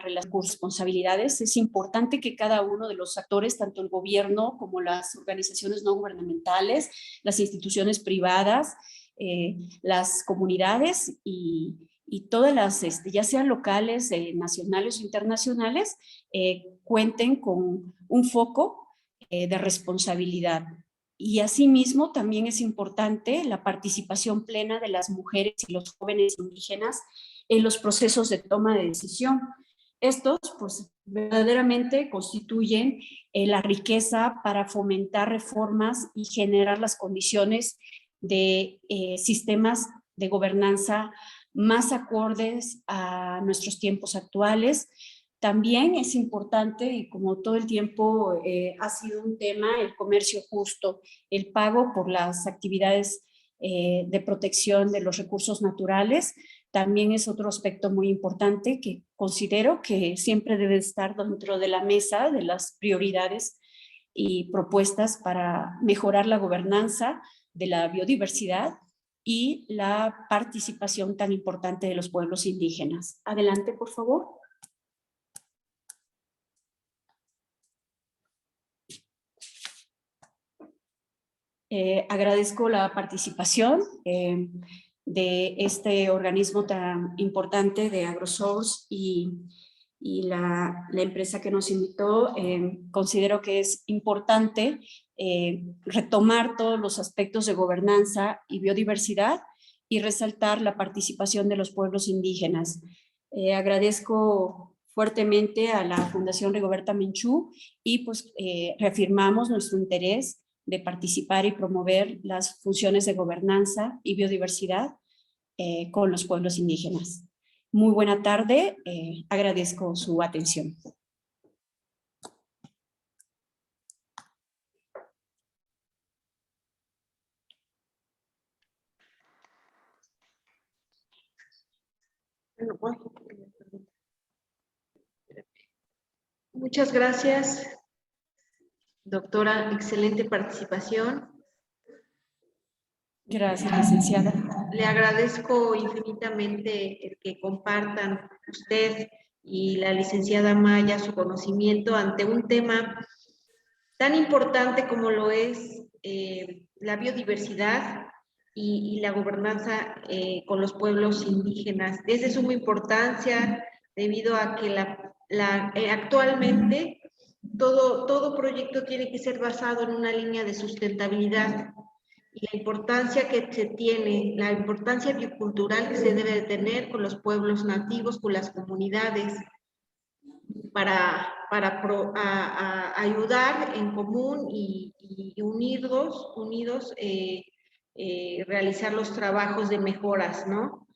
Speaker 3: responsabilidades. Es importante que cada uno de los actores, tanto el gobierno como las organizaciones no gubernamentales, las instituciones privadas, las comunidades y todas las, ya sean locales, nacionales o internacionales, cuenten con un foco de responsabilidad. Y asimismo también es importante la participación plena de las mujeres y los jóvenes indígenas en los procesos de toma de decisión. Estos, pues, verdaderamente constituyen la riqueza para fomentar reformas y generar las condiciones de sistemas de gobernanza más acordes a nuestros tiempos actuales. También es importante, y como todo el tiempo ha sido un tema, el comercio justo, el pago por las actividades de protección de los recursos naturales. También es otro aspecto muy importante que considero que siempre debe estar dentro de la mesa de las prioridades y propuestas para mejorar la gobernanza de la biodiversidad y la participación tan importante de los pueblos indígenas. Adelante, por favor. Agradezco la participación de este organismo tan importante de AgroSource y la empresa que nos invitó. Considero que es importante retomar todos los aspectos de gobernanza y biodiversidad y resaltar la participación de los pueblos indígenas. Agradezco fuertemente a la Fundación Rigoberta Menchú y pues reafirmamos nuestro interés de participar y promover las funciones de gobernanza y biodiversidad con los pueblos indígenas. Muy buena tarde, agradezco su atención.
Speaker 2: Muchas gracias, doctora. Excelente participación.
Speaker 3: Gracias, licenciada.
Speaker 2: Le agradezco infinitamente el que compartan usted y la licenciada Maya su conocimiento ante un tema tan importante como lo es la biodiversidad y la gobernanza con los pueblos indígenas. Es de suma importancia debido a que actualmente todo proyecto tiene que ser basado en una línea de sustentabilidad y la importancia que se tiene, la importancia biocultural que se debe de tener con los pueblos nativos, con las comunidades, para ayudar en común y unidos realizar los trabajos de mejoras, ¿no?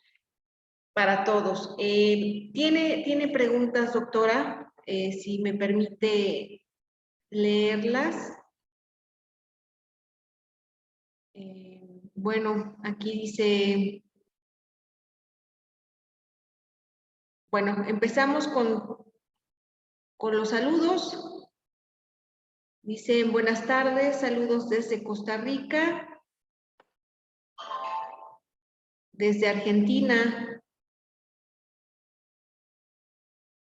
Speaker 2: Para todos. ¿Tiene preguntas, doctora? Si me permite leerlas. Bueno, aquí dice... Bueno, empezamos con los saludos. Dicen buenas tardes, saludos desde Costa Rica, desde Argentina,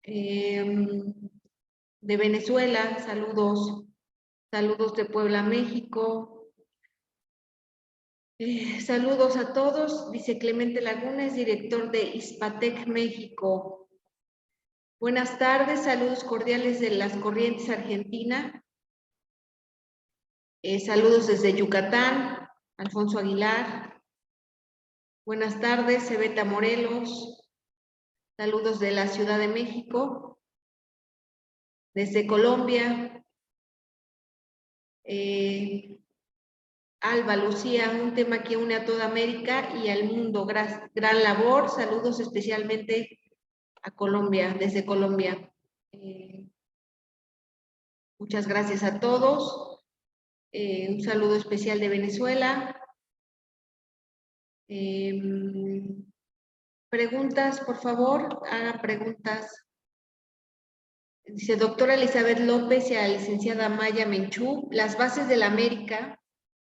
Speaker 2: de Venezuela, saludos de Puebla, México. Saludos a todos, dice Clemente Laguna, es director de Ispatec México. Buenas tardes, saludos cordiales de Las Corrientes, Argentina. Saludos desde Yucatán, Alfonso Aguilar. Buenas tardes, Cebeta Morelos. Saludos de la Ciudad de México. Desde Colombia. Alba Lucía, un tema que une a toda América y al mundo. Gran labor, saludos especialmente a Colombia, desde Colombia. Muchas gracias a todos. Un saludo especial de Venezuela. Preguntas, por favor, hagan preguntas. Dice doctora Elizabeth López y a la licenciada Maya Menchú, las bases de la América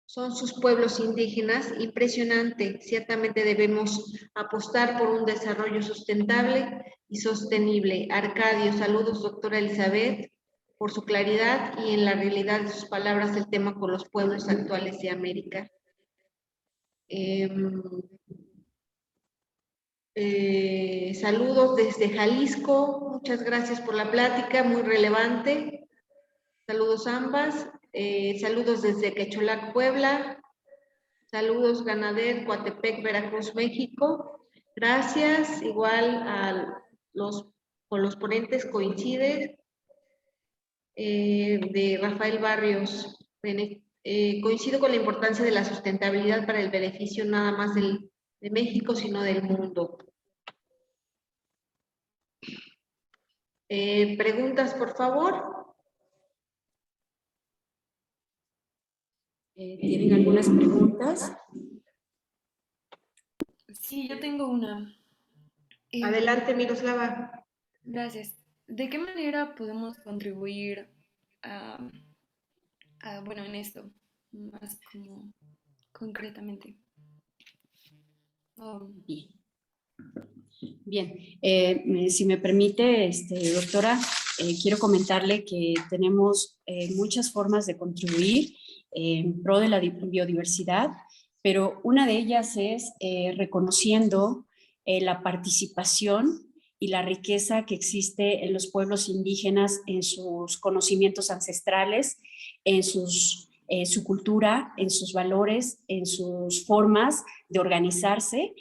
Speaker 2: son sus pueblos indígenas. Impresionante. Ciertamente debemos apostar por un desarrollo sustentable y sostenible. Arcadio, saludos doctora Elizabeth, por su claridad y en la realidad de sus palabras el tema con los pueblos actuales de América. Saludos desde Jalisco, muchas gracias por la plática, muy relevante. Saludos ambas. Saludos desde Quecholac, Puebla. Saludos Ganader, Coatepec, Veracruz, México. Gracias, igual con los ponentes coincide. De Rafael Barrios, coincido con la importancia de la sustentabilidad para el beneficio nada más de México, sino del mundo. Preguntas, por favor.
Speaker 3: ¿Tienen algunas preguntas?
Speaker 4: Sí, yo tengo una.
Speaker 2: Adelante, Miroslava.
Speaker 4: Gracias. ¿De qué manera podemos contribuir bueno, en esto, más como concretamente?
Speaker 3: Bien, si me permite, doctora, quiero comentarle que tenemos muchas formas de contribuir en pro de la biodiversidad, pero una de ellas es reconociendo la participación y la riqueza que existe en los pueblos indígenas, en sus conocimientos ancestrales, en su cultura, en sus valores, en sus formas de organizarse.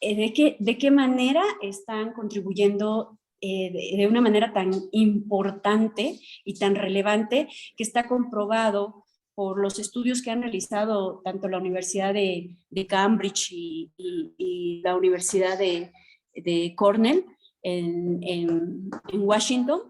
Speaker 3: ¿De qué manera están contribuyendo de una manera tan importante y tan relevante que está comprobado por los estudios que han realizado tanto la Universidad de Cambridge y la Universidad de Cornell en Washington,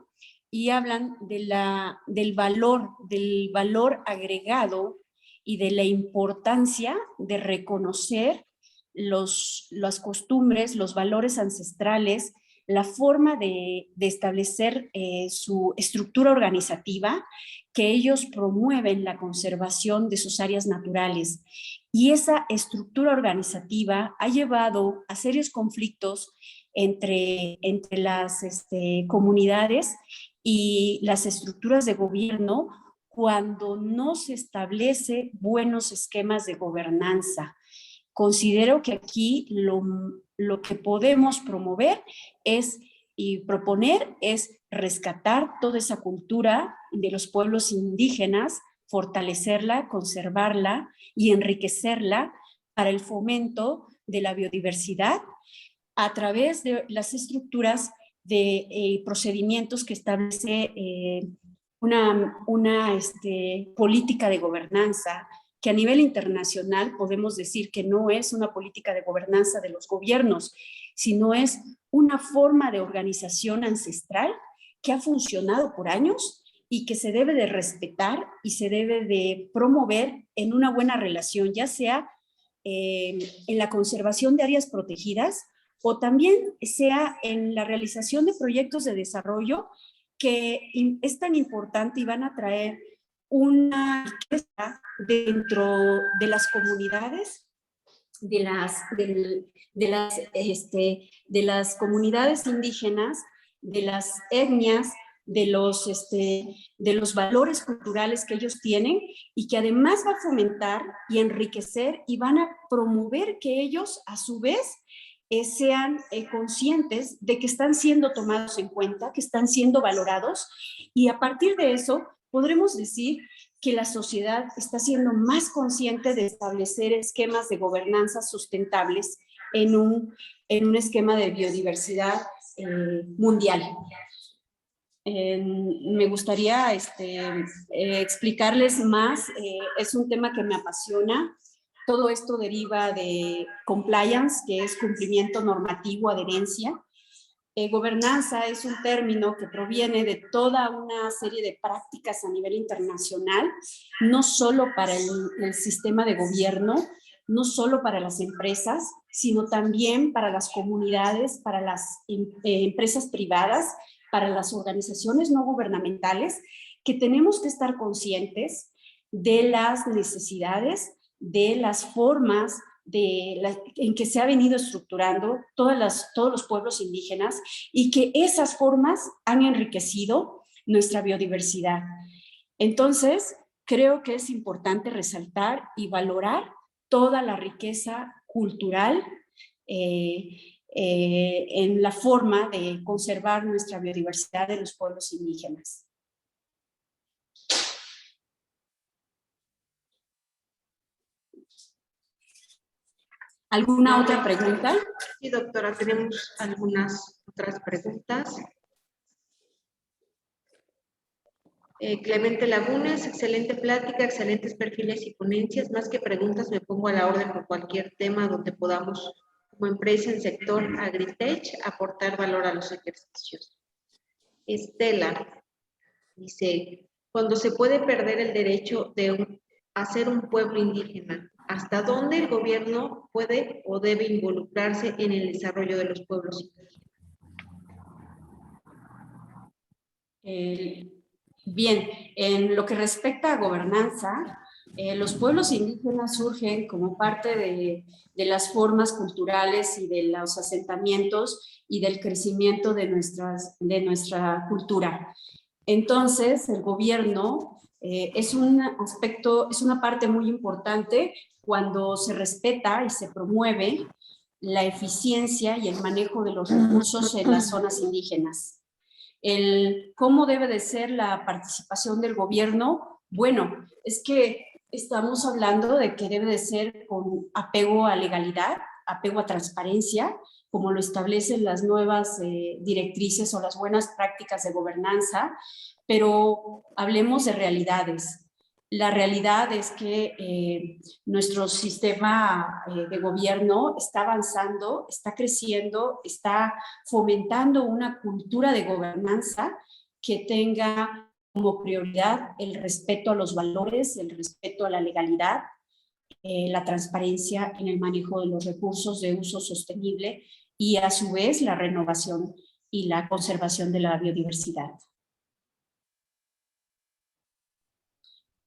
Speaker 3: y hablan del valor agregado y de la importancia de reconocer las costumbres, los valores ancestrales, la forma de establecer su estructura organizativa, que ellos promueven la conservación de sus áreas naturales. Y esa estructura organizativa ha llevado a serios conflictos entre las comunidades y las estructuras de gobierno cuando no se establece buenos esquemas de gobernanza. Considero que aquí lo que podemos promover y proponer es rescatar toda esa cultura de los pueblos indígenas, fortalecerla, conservarla y enriquecerla para el fomento de la biodiversidad a través de las estructuras de procedimientos que establece una política de gobernanza, que a nivel internacional podemos decir que no es una política de gobernanza de los gobiernos, sino es una forma de organización ancestral que ha funcionado por años y que se debe de respetar y se debe de promover en una buena relación, ya sea en la conservación de áreas protegidas o también sea en la realización de proyectos de desarrollo que es tan importante y van a traer una riqueza dentro de las comunidades, de las comunidades indígenas, de las etnias, de los valores culturales que ellos tienen y que además va a fomentar y enriquecer y van a promover que ellos a su vez sean conscientes de que están siendo tomados en cuenta, que están siendo valorados, y a partir de eso podremos decir que la sociedad está siendo más consciente de establecer esquemas de gobernanza sustentables en un esquema de biodiversidad mundial. Me gustaría explicarles más, es un tema que me apasiona. Todo esto deriva de compliance, que es cumplimiento normativo, adherencia. Gobernanza es un término que proviene de toda una serie de prácticas a nivel internacional, no solo para el sistema de gobierno, no solo para las empresas, sino también para las comunidades, para las empresas privadas, para las organizaciones no gubernamentales, que tenemos que estar conscientes de las necesidades, de las formas en que se ha venido estructurando todos los pueblos indígenas y que esas formas han enriquecido nuestra biodiversidad. Entonces, creo que es importante resaltar y valorar toda la riqueza cultural en la forma de conservar nuestra biodiversidad de los pueblos indígenas. ¿Alguna otra pregunta?
Speaker 2: Sí, doctora, tenemos algunas otras preguntas. Clemente Lagunes, excelente plática, excelentes perfiles y ponencias. Más que preguntas, me pongo a la orden por cualquier tema donde podamos, como empresa en sector Agritech, aportar valor a los ejercicios. Estela dice, cuando se puede perder el derecho a ser un pueblo indígena, ¿hasta dónde el gobierno puede o debe involucrarse en el desarrollo de los pueblos indígenas?
Speaker 3: Bien, en lo que respecta a gobernanza, los pueblos indígenas surgen como parte de las formas culturales y de los asentamientos y del crecimiento de nuestra cultura. Entonces, el gobierno es un aspecto, es una parte muy importante cuando se respeta y se promueve la eficiencia y el manejo de los recursos en las zonas indígenas. ¿Cómo debe de ser la participación del gobierno? Bueno, es que estamos hablando de que debe de ser con apego a legalidad, apego a transparencia, como lo establecen las nuevas directrices o las buenas prácticas de gobernanza, pero hablemos de realidades. La realidad es que nuestro sistema de gobierno está avanzando, está creciendo, está fomentando una cultura de gobernanza que tenga como prioridad el respeto a los valores, el respeto a la legalidad, la transparencia en el manejo de los recursos de uso sostenible y a su vez la renovación y la conservación de la biodiversidad.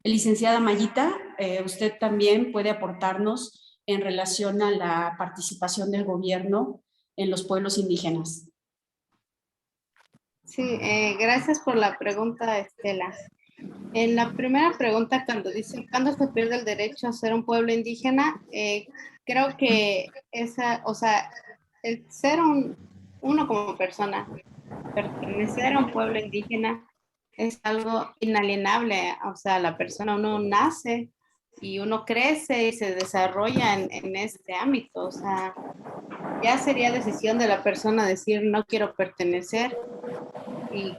Speaker 3: Licenciada Mayita, usted también puede aportarnos en relación a la participación del gobierno en los pueblos indígenas.
Speaker 7: Sí, gracias por la pregunta, Estela. En la primera pregunta, cuando dice, ¿cuándo se pierde el derecho a ser un pueblo indígena? Creo que el ser uno como persona, pertenecer a un pueblo indígena, es algo inalienable. O sea, la persona, uno nace y uno crece y se desarrolla en este ámbito. O sea, ya sería decisión de la persona decir no quiero pertenecer y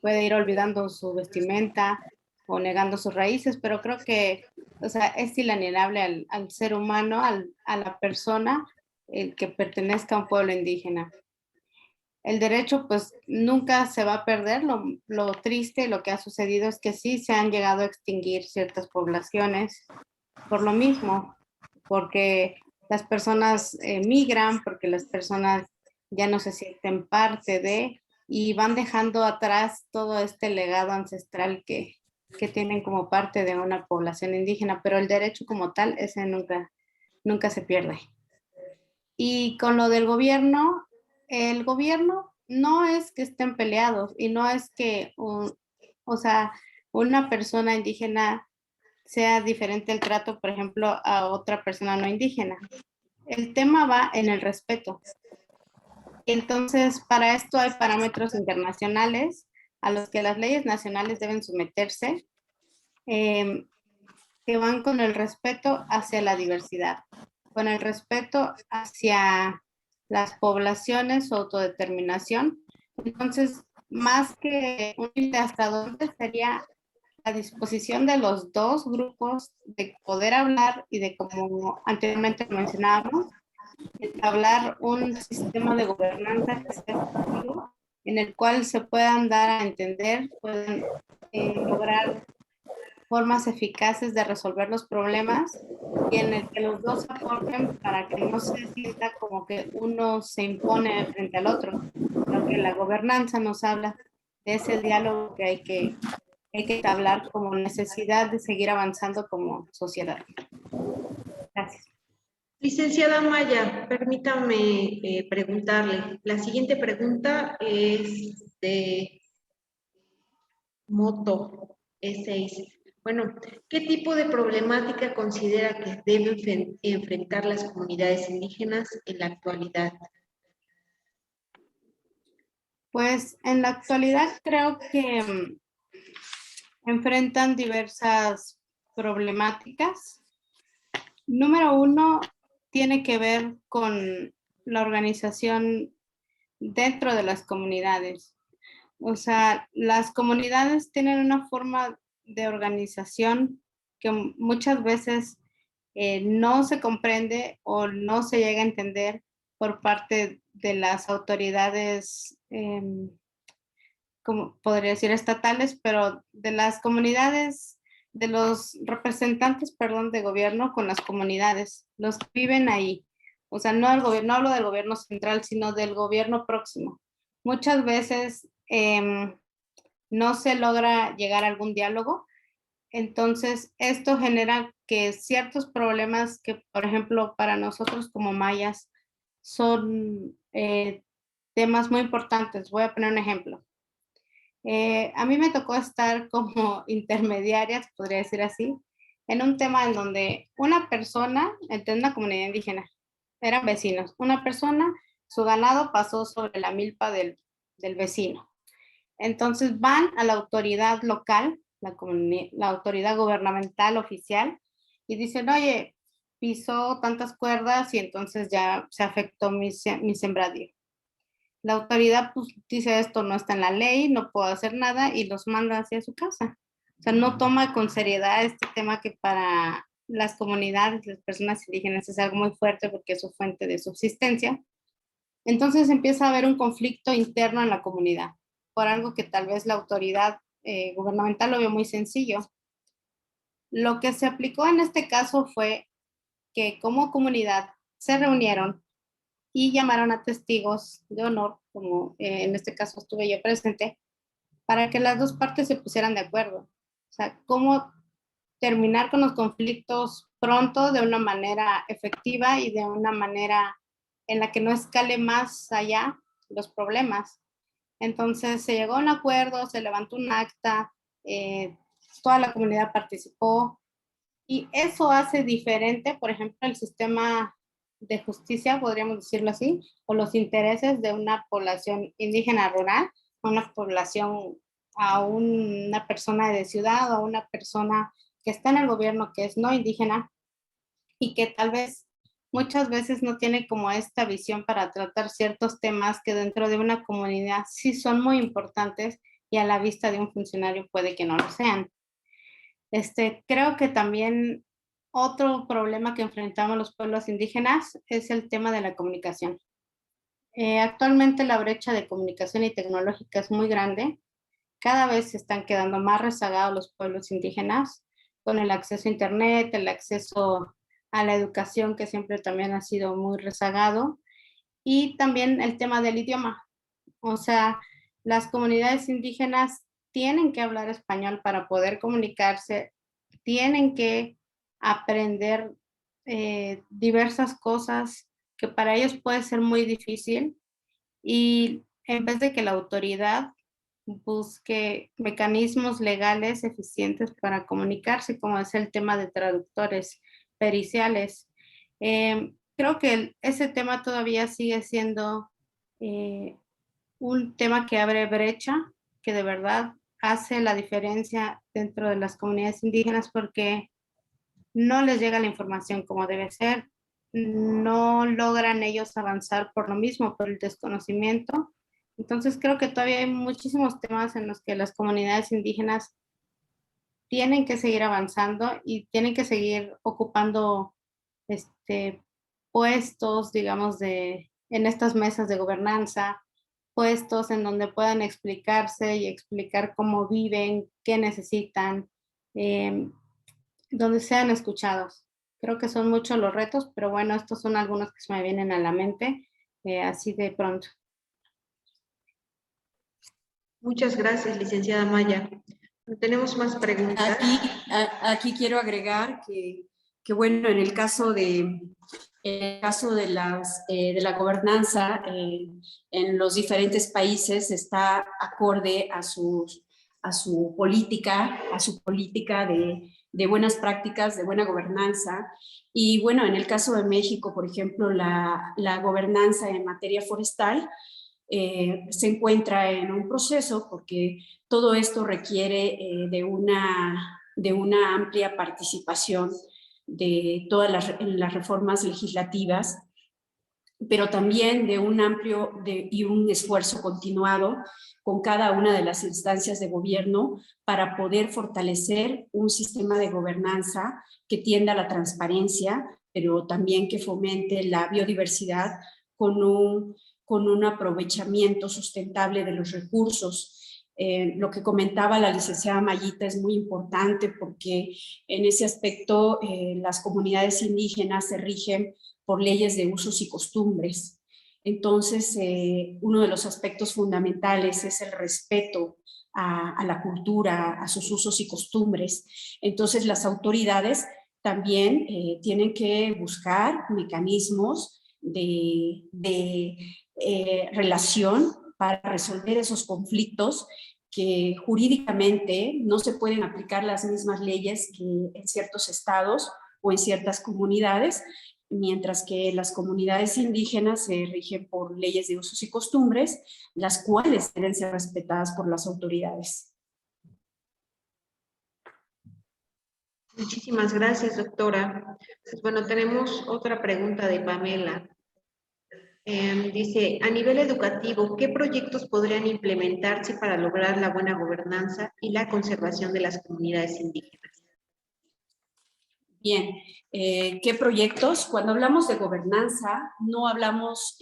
Speaker 7: puede ir olvidando su vestimenta o negando sus raíces, pero creo que, o sea, es inalienable al ser humano, a la persona, el que pertenezca a un pueblo indígena. El derecho pues nunca se va a perder. Lo triste, lo que ha sucedido es que sí se han llegado a extinguir ciertas poblaciones por lo mismo, porque las personas migran, porque las personas ya no se sienten parte de y van dejando atrás todo este legado ancestral que tienen como parte de una población indígena, pero el derecho como tal, ese nunca se pierde. Y con lo del gobierno, el gobierno no es que estén peleados y no es que, una persona indígena sea diferente el trato, por ejemplo, a otra persona no indígena. El tema va en el respeto. Entonces, para esto hay parámetros internacionales a los que las leyes nacionales deben someterse, que van con el respeto hacia la diversidad, con el respeto hacia las poblaciones, su autodeterminación. Entonces, más que un límite hasta dónde sería la disposición de los dos grupos de poder hablar y de, como anteriormente mencionábamos, entablar un sistema de gobernanza que sea efectivo, en el cual se puedan dar a entender, pueden lograr formas eficaces de resolver los problemas y en el que los dos aporten para que no se sienta como que uno se impone frente al otro, sino que la gobernanza nos habla de ese diálogo que hay que hablar como necesidad de seguir avanzando como sociedad. Gracias.
Speaker 2: Licenciada Maya, permítame preguntarle. La siguiente pregunta es de Moto E6. Bueno, ¿qué tipo de problemática considera que deben enfrentar las comunidades indígenas en la actualidad?
Speaker 7: Pues en la actualidad creo que enfrentan diversas problemáticas. Número uno, tiene que ver con la organización dentro de las comunidades. O sea, las comunidades tienen una forma de organización que muchas veces no se comprende o no se llega a entender por parte de las autoridades, como podría decir, estatales, pero de las comunidades, de los representantes, perdón, de gobierno con las comunidades, los que viven ahí. O sea, no, no hablo del gobierno central, sino del gobierno próximo. Muchas veces no se logra llegar a algún diálogo. Entonces, esto genera que ciertos problemas que, por ejemplo, para nosotros como mayas son temas muy importantes. Voy a poner un ejemplo. A mí me tocó estar como intermediaria, podría decir así, en un tema en donde una persona, entre una comunidad indígena, eran vecinos, una persona, su ganado pasó sobre la milpa del vecino. Entonces van a la autoridad local, la autoridad gubernamental oficial, y dicen, oye, pisó tantas cuerdas y entonces ya se afectó mi sembradío. La autoridad pues, dice esto no está en la ley, no puedo hacer nada y los manda hacia su casa. O sea, no toma con seriedad este tema que para las comunidades, las personas indígenas es algo muy fuerte porque es su fuente de subsistencia. Entonces empieza a haber un conflicto interno en la comunidad por algo que tal vez la autoridad gubernamental lo vio muy sencillo. Lo que se aplicó en este caso fue que como comunidad se reunieron y llamaron a testigos de honor, como en este caso estuve yo presente, para que las dos partes se pusieran de acuerdo. O sea, cómo terminar con los conflictos pronto de una manera efectiva y de una manera en la que no escale más allá los problemas. Entonces se llegó a un acuerdo, se levantó un acta, toda la comunidad participó y eso hace diferente, por ejemplo, el sistema de justicia, podríamos decirlo así, o los intereses de una población indígena rural, a una población, a una persona de ciudad o a una persona que está en el gobierno que es no indígena y que tal vez muchas veces no tiene como esta visión para tratar ciertos temas que dentro de una comunidad sí son muy importantes y a la vista de un funcionario puede que no lo sean. Creo que también otro problema que enfrentamos los pueblos indígenas es el tema de la comunicación. Actualmente la brecha de comunicación y tecnológica es muy grande. Cada vez se están quedando más rezagados los pueblos indígenas con el acceso a Internet, el acceso a la educación que siempre también ha sido muy rezagado y también el tema del idioma. O sea, las comunidades indígenas tienen que hablar español para poder comunicarse, tienen que aprender diversas cosas que para ellos puede ser muy difícil y en vez de que la autoridad busque mecanismos legales eficientes para comunicarse, como es el tema de traductores periciales. Creo que ese tema todavía sigue siendo un tema que abre brecha, que de verdad hace la diferencia dentro de las comunidades indígenas porque no les llega la información como debe ser, no logran ellos avanzar por lo mismo, por el desconocimiento. Entonces creo que todavía hay muchísimos temas en los que las comunidades indígenas tienen que seguir avanzando y tienen que seguir ocupando puestos, digamos, en estas mesas de gobernanza, puestos en donde puedan explicarse y explicar cómo viven, qué necesitan, donde sean escuchados. Creo que son muchos los retos, pero bueno, estos son algunos que se me vienen a la mente así de pronto.
Speaker 2: Muchas gracias, licenciada Maya. Tenemos más preguntas.
Speaker 3: Aquí quiero agregar que bueno, en el caso de la gobernanza en los diferentes países está acorde a su política de buenas prácticas, de buena gobernanza. Y bueno, en el caso de México, por ejemplo, la gobernanza en materia forestal se encuentra en un proceso porque todo esto requiere de una amplia participación de todas las reformas legislativas, pero también de un amplio y un esfuerzo continuado con cada una de las instancias de gobierno para poder fortalecer un sistema de gobernanza que tienda a la transparencia, pero también que fomente la biodiversidad con un aprovechamiento sustentable de los recursos. Lo que comentaba la licenciada Mayita es muy importante porque en ese aspecto las comunidades indígenas se rigen por leyes de usos y costumbres. Entonces, uno de los aspectos fundamentales es el respeto a la cultura, a sus usos y costumbres. Entonces, las autoridades también tienen que buscar mecanismos de relación para resolver esos conflictos que jurídicamente no se pueden aplicar las mismas leyes que en ciertos estados o en ciertas comunidades, mientras que las comunidades indígenas se rigen por leyes de usos y costumbres, las cuales deben ser respetadas por las autoridades.
Speaker 2: Muchísimas gracias, doctora. Pues bueno, tenemos otra pregunta de Pamela. Dice, a nivel educativo, ¿qué proyectos podrían implementarse para lograr la buena gobernanza y la conservación de las comunidades indígenas?
Speaker 3: Bien, ¿qué proyectos? Cuando hablamos de gobernanza, no hablamos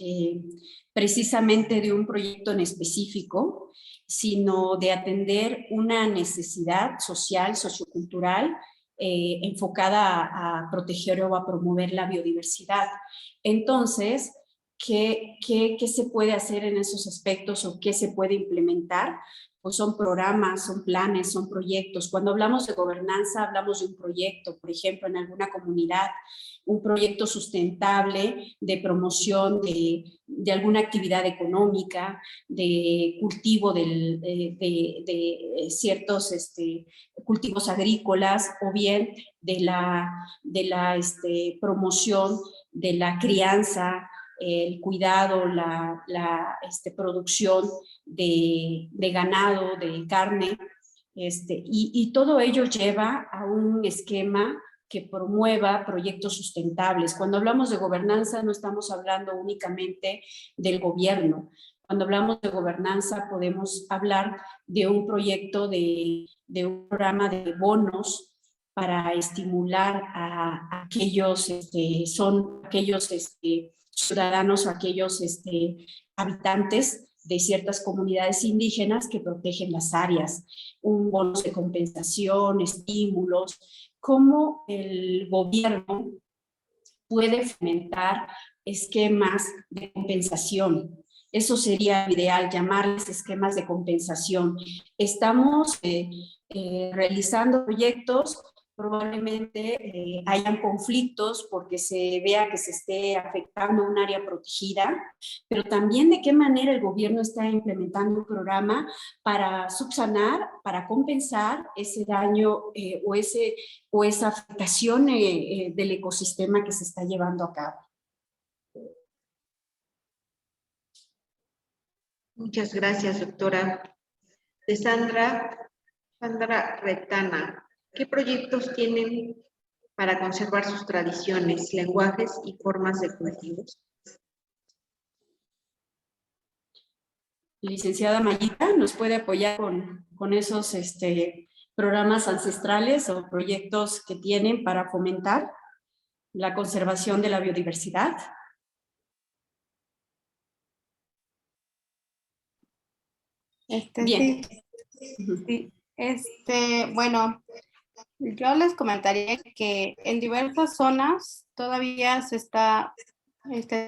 Speaker 3: precisamente de un proyecto en específico, sino de atender una necesidad social, sociocultural, enfocada a proteger o a promover la biodiversidad. Entonces, ¿qué se puede hacer en esos aspectos o qué se puede implementar? Pues son programas, son planes, son proyectos. Cuando hablamos de gobernanza, hablamos de un proyecto, por ejemplo, en alguna comunidad, un proyecto sustentable de promoción de alguna actividad económica, de cultivo de ciertos cultivos agrícolas, o bien de la promoción de la crianza, el cuidado, la producción de ganado, de carne, y todo ello lleva a un esquema que promueva proyectos sustentables. Cuando hablamos de gobernanza no estamos hablando únicamente del gobierno. Cuando hablamos de gobernanza podemos hablar de un proyecto de un programa de bonos para estimular a aquellos ciudadanos o aquellos habitantes de ciertas comunidades indígenas que protegen las áreas, un bono de compensación, estímulos, cómo el gobierno puede fomentar esquemas de compensación. Eso sería ideal, llamarles esquemas de compensación. Estamos realizando proyectos, probablemente hayan conflictos porque se vea que se esté afectando un área protegida, pero también de qué manera el gobierno está implementando un programa para subsanar, para compensar ese daño o esa afectación del ecosistema que se está llevando a cabo.
Speaker 2: Muchas gracias, doctora. De Sandra Retana. ¿Qué proyectos tienen para conservar sus tradiciones, lenguajes y formas de cultivos?
Speaker 3: Licenciada Mayita, ¿nos puede apoyar con esos programas ancestrales o proyectos que tienen para fomentar la conservación de la biodiversidad?
Speaker 7: Bien. Sí. Bueno, Yo les comentaría que en diversas zonas todavía se está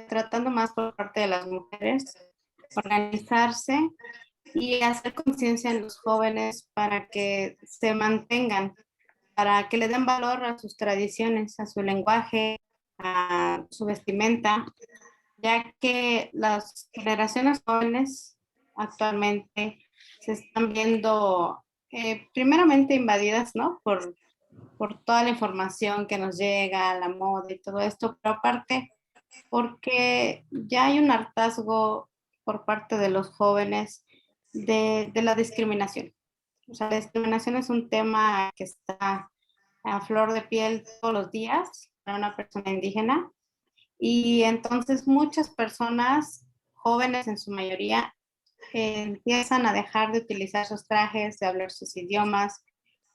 Speaker 7: tratando más por parte de las mujeres, organizarse y hacer conciencia en los jóvenes para que se mantengan, para que le den valor a sus tradiciones, a su lenguaje, a su vestimenta, ya que las generaciones jóvenes actualmente se están viendo primeramente invadidas, ¿no? Por toda la información que nos llega, la moda y todo esto, pero aparte porque ya hay un hartazgo por parte de los jóvenes de la discriminación. O sea, la discriminación es un tema que está a flor de piel todos los días para una persona indígena y entonces muchas personas, jóvenes en su mayoría, empiezan a dejar de utilizar sus trajes, de hablar sus idiomas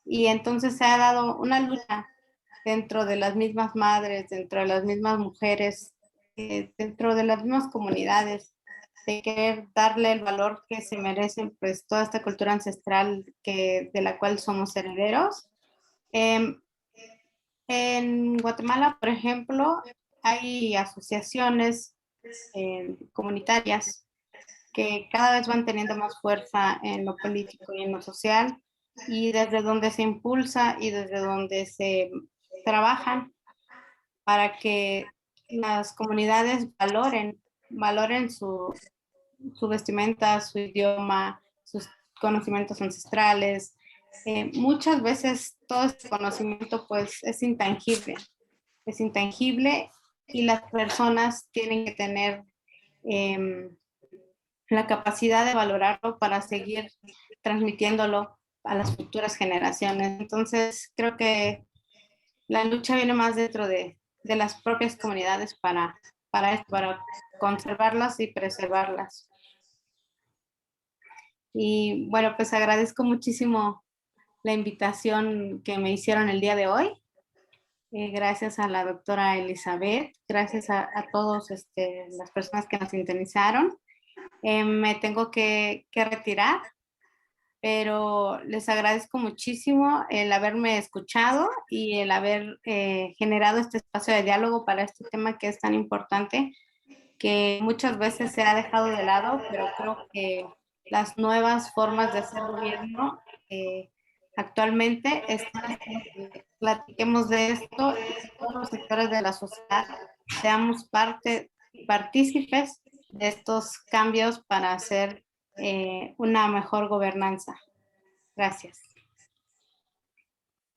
Speaker 7: y entonces se ha dado una lucha dentro de las mismas madres, dentro de las mismas mujeres, dentro de las mismas comunidades, de querer darle el valor que se merecen, pues toda esta cultura ancestral de la cual somos herederos. En Guatemala, por ejemplo, hay asociaciones comunitarias que cada vez van teniendo más fuerza en lo político y en lo social, y desde donde se impulsa y desde donde se trabajan para que las comunidades valoren su vestimenta, su idioma, sus conocimientos ancestrales. Muchas veces todo este conocimiento pues es intangible y las personas tienen que tener la capacidad de valorarlo para seguir transmitiéndolo a las futuras generaciones. Entonces, creo que la lucha viene más dentro de las propias comunidades para conservarlas y preservarlas. Y bueno, pues agradezco muchísimo la invitación que me hicieron el día de hoy. Gracias a la doctora Elizabeth, gracias a todos las personas que nos sintonizaron. Me tengo que retirar, pero les agradezco muchísimo el haberme escuchado y el haber generado este espacio de diálogo para este tema que es tan importante, que muchas veces se ha dejado de lado, pero creo que las nuevas formas de hacer gobierno actualmente están que platiquemos de esto y todos los sectores de la sociedad seamos partícipes de estos cambios para hacer una mejor gobernanza. Gracias.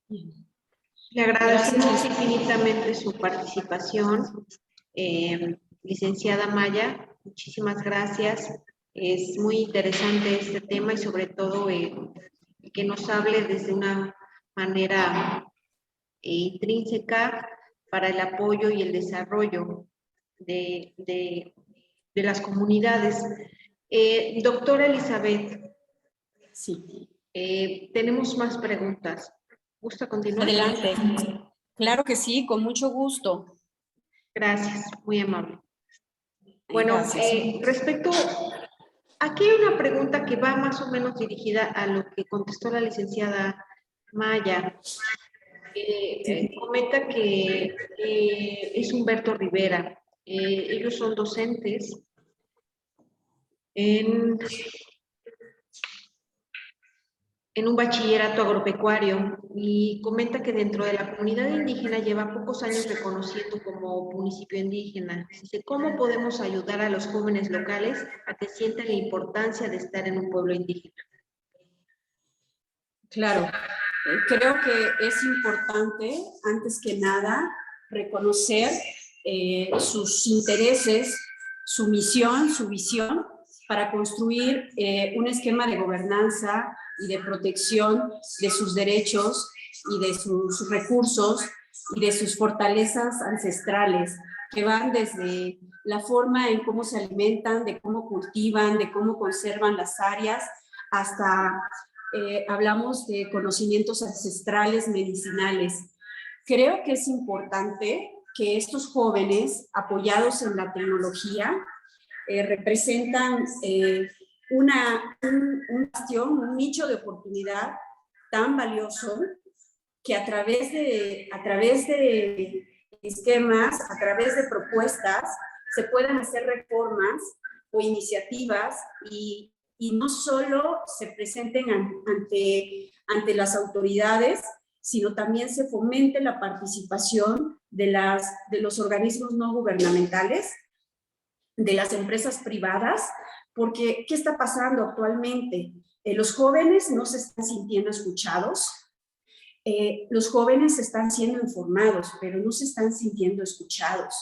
Speaker 2: Le agradecemos infinitamente su participación, licenciada Maya. Muchísimas gracias. Es muy interesante este tema y sobre todo que nos hable desde una manera intrínseca para el apoyo y el desarrollo de las comunidades. Doctora Elizabeth,
Speaker 3: Sí.
Speaker 2: Tenemos más preguntas. ¿Gusta continuar?
Speaker 3: Adelante. Claro que sí, con mucho gusto.
Speaker 2: Gracias, muy amable. Bueno,
Speaker 3: Gracias.
Speaker 2: respecto, aquí hay una pregunta que va más o menos dirigida a lo que contestó la licenciada Maya. Comenta que es Humberto Rivera. Ellos son docentes en un bachillerato agropecuario y comenta que dentro de la comunidad indígena lleva pocos años reconociendo como municipio indígena. Dice, ¿cómo podemos ayudar a los jóvenes locales a que sientan la importancia de estar en un pueblo indígena?
Speaker 3: Claro, creo que es importante, antes que nada, reconocer sus intereses, su misión, su visión, para construir un esquema de gobernanza y de protección de sus derechos y de sus recursos y de sus fortalezas ancestrales, que van desde la forma en cómo se alimentan, de cómo cultivan, de cómo conservan las áreas, hasta hablamos de conocimientos ancestrales medicinales. Creo que es importante que estos jóvenes, apoyados en la tecnología, representan un bastión, un nicho de oportunidad tan valioso que a través de esquemas, a través de propuestas, se puedan hacer reformas o iniciativas y no solo se presenten ante las autoridades, sino también se fomente la participación de los organismos no gubernamentales, de las empresas privadas, porque ¿qué está pasando actualmente? Los jóvenes no se están sintiendo escuchados, los jóvenes están siendo informados, pero no se están sintiendo escuchados.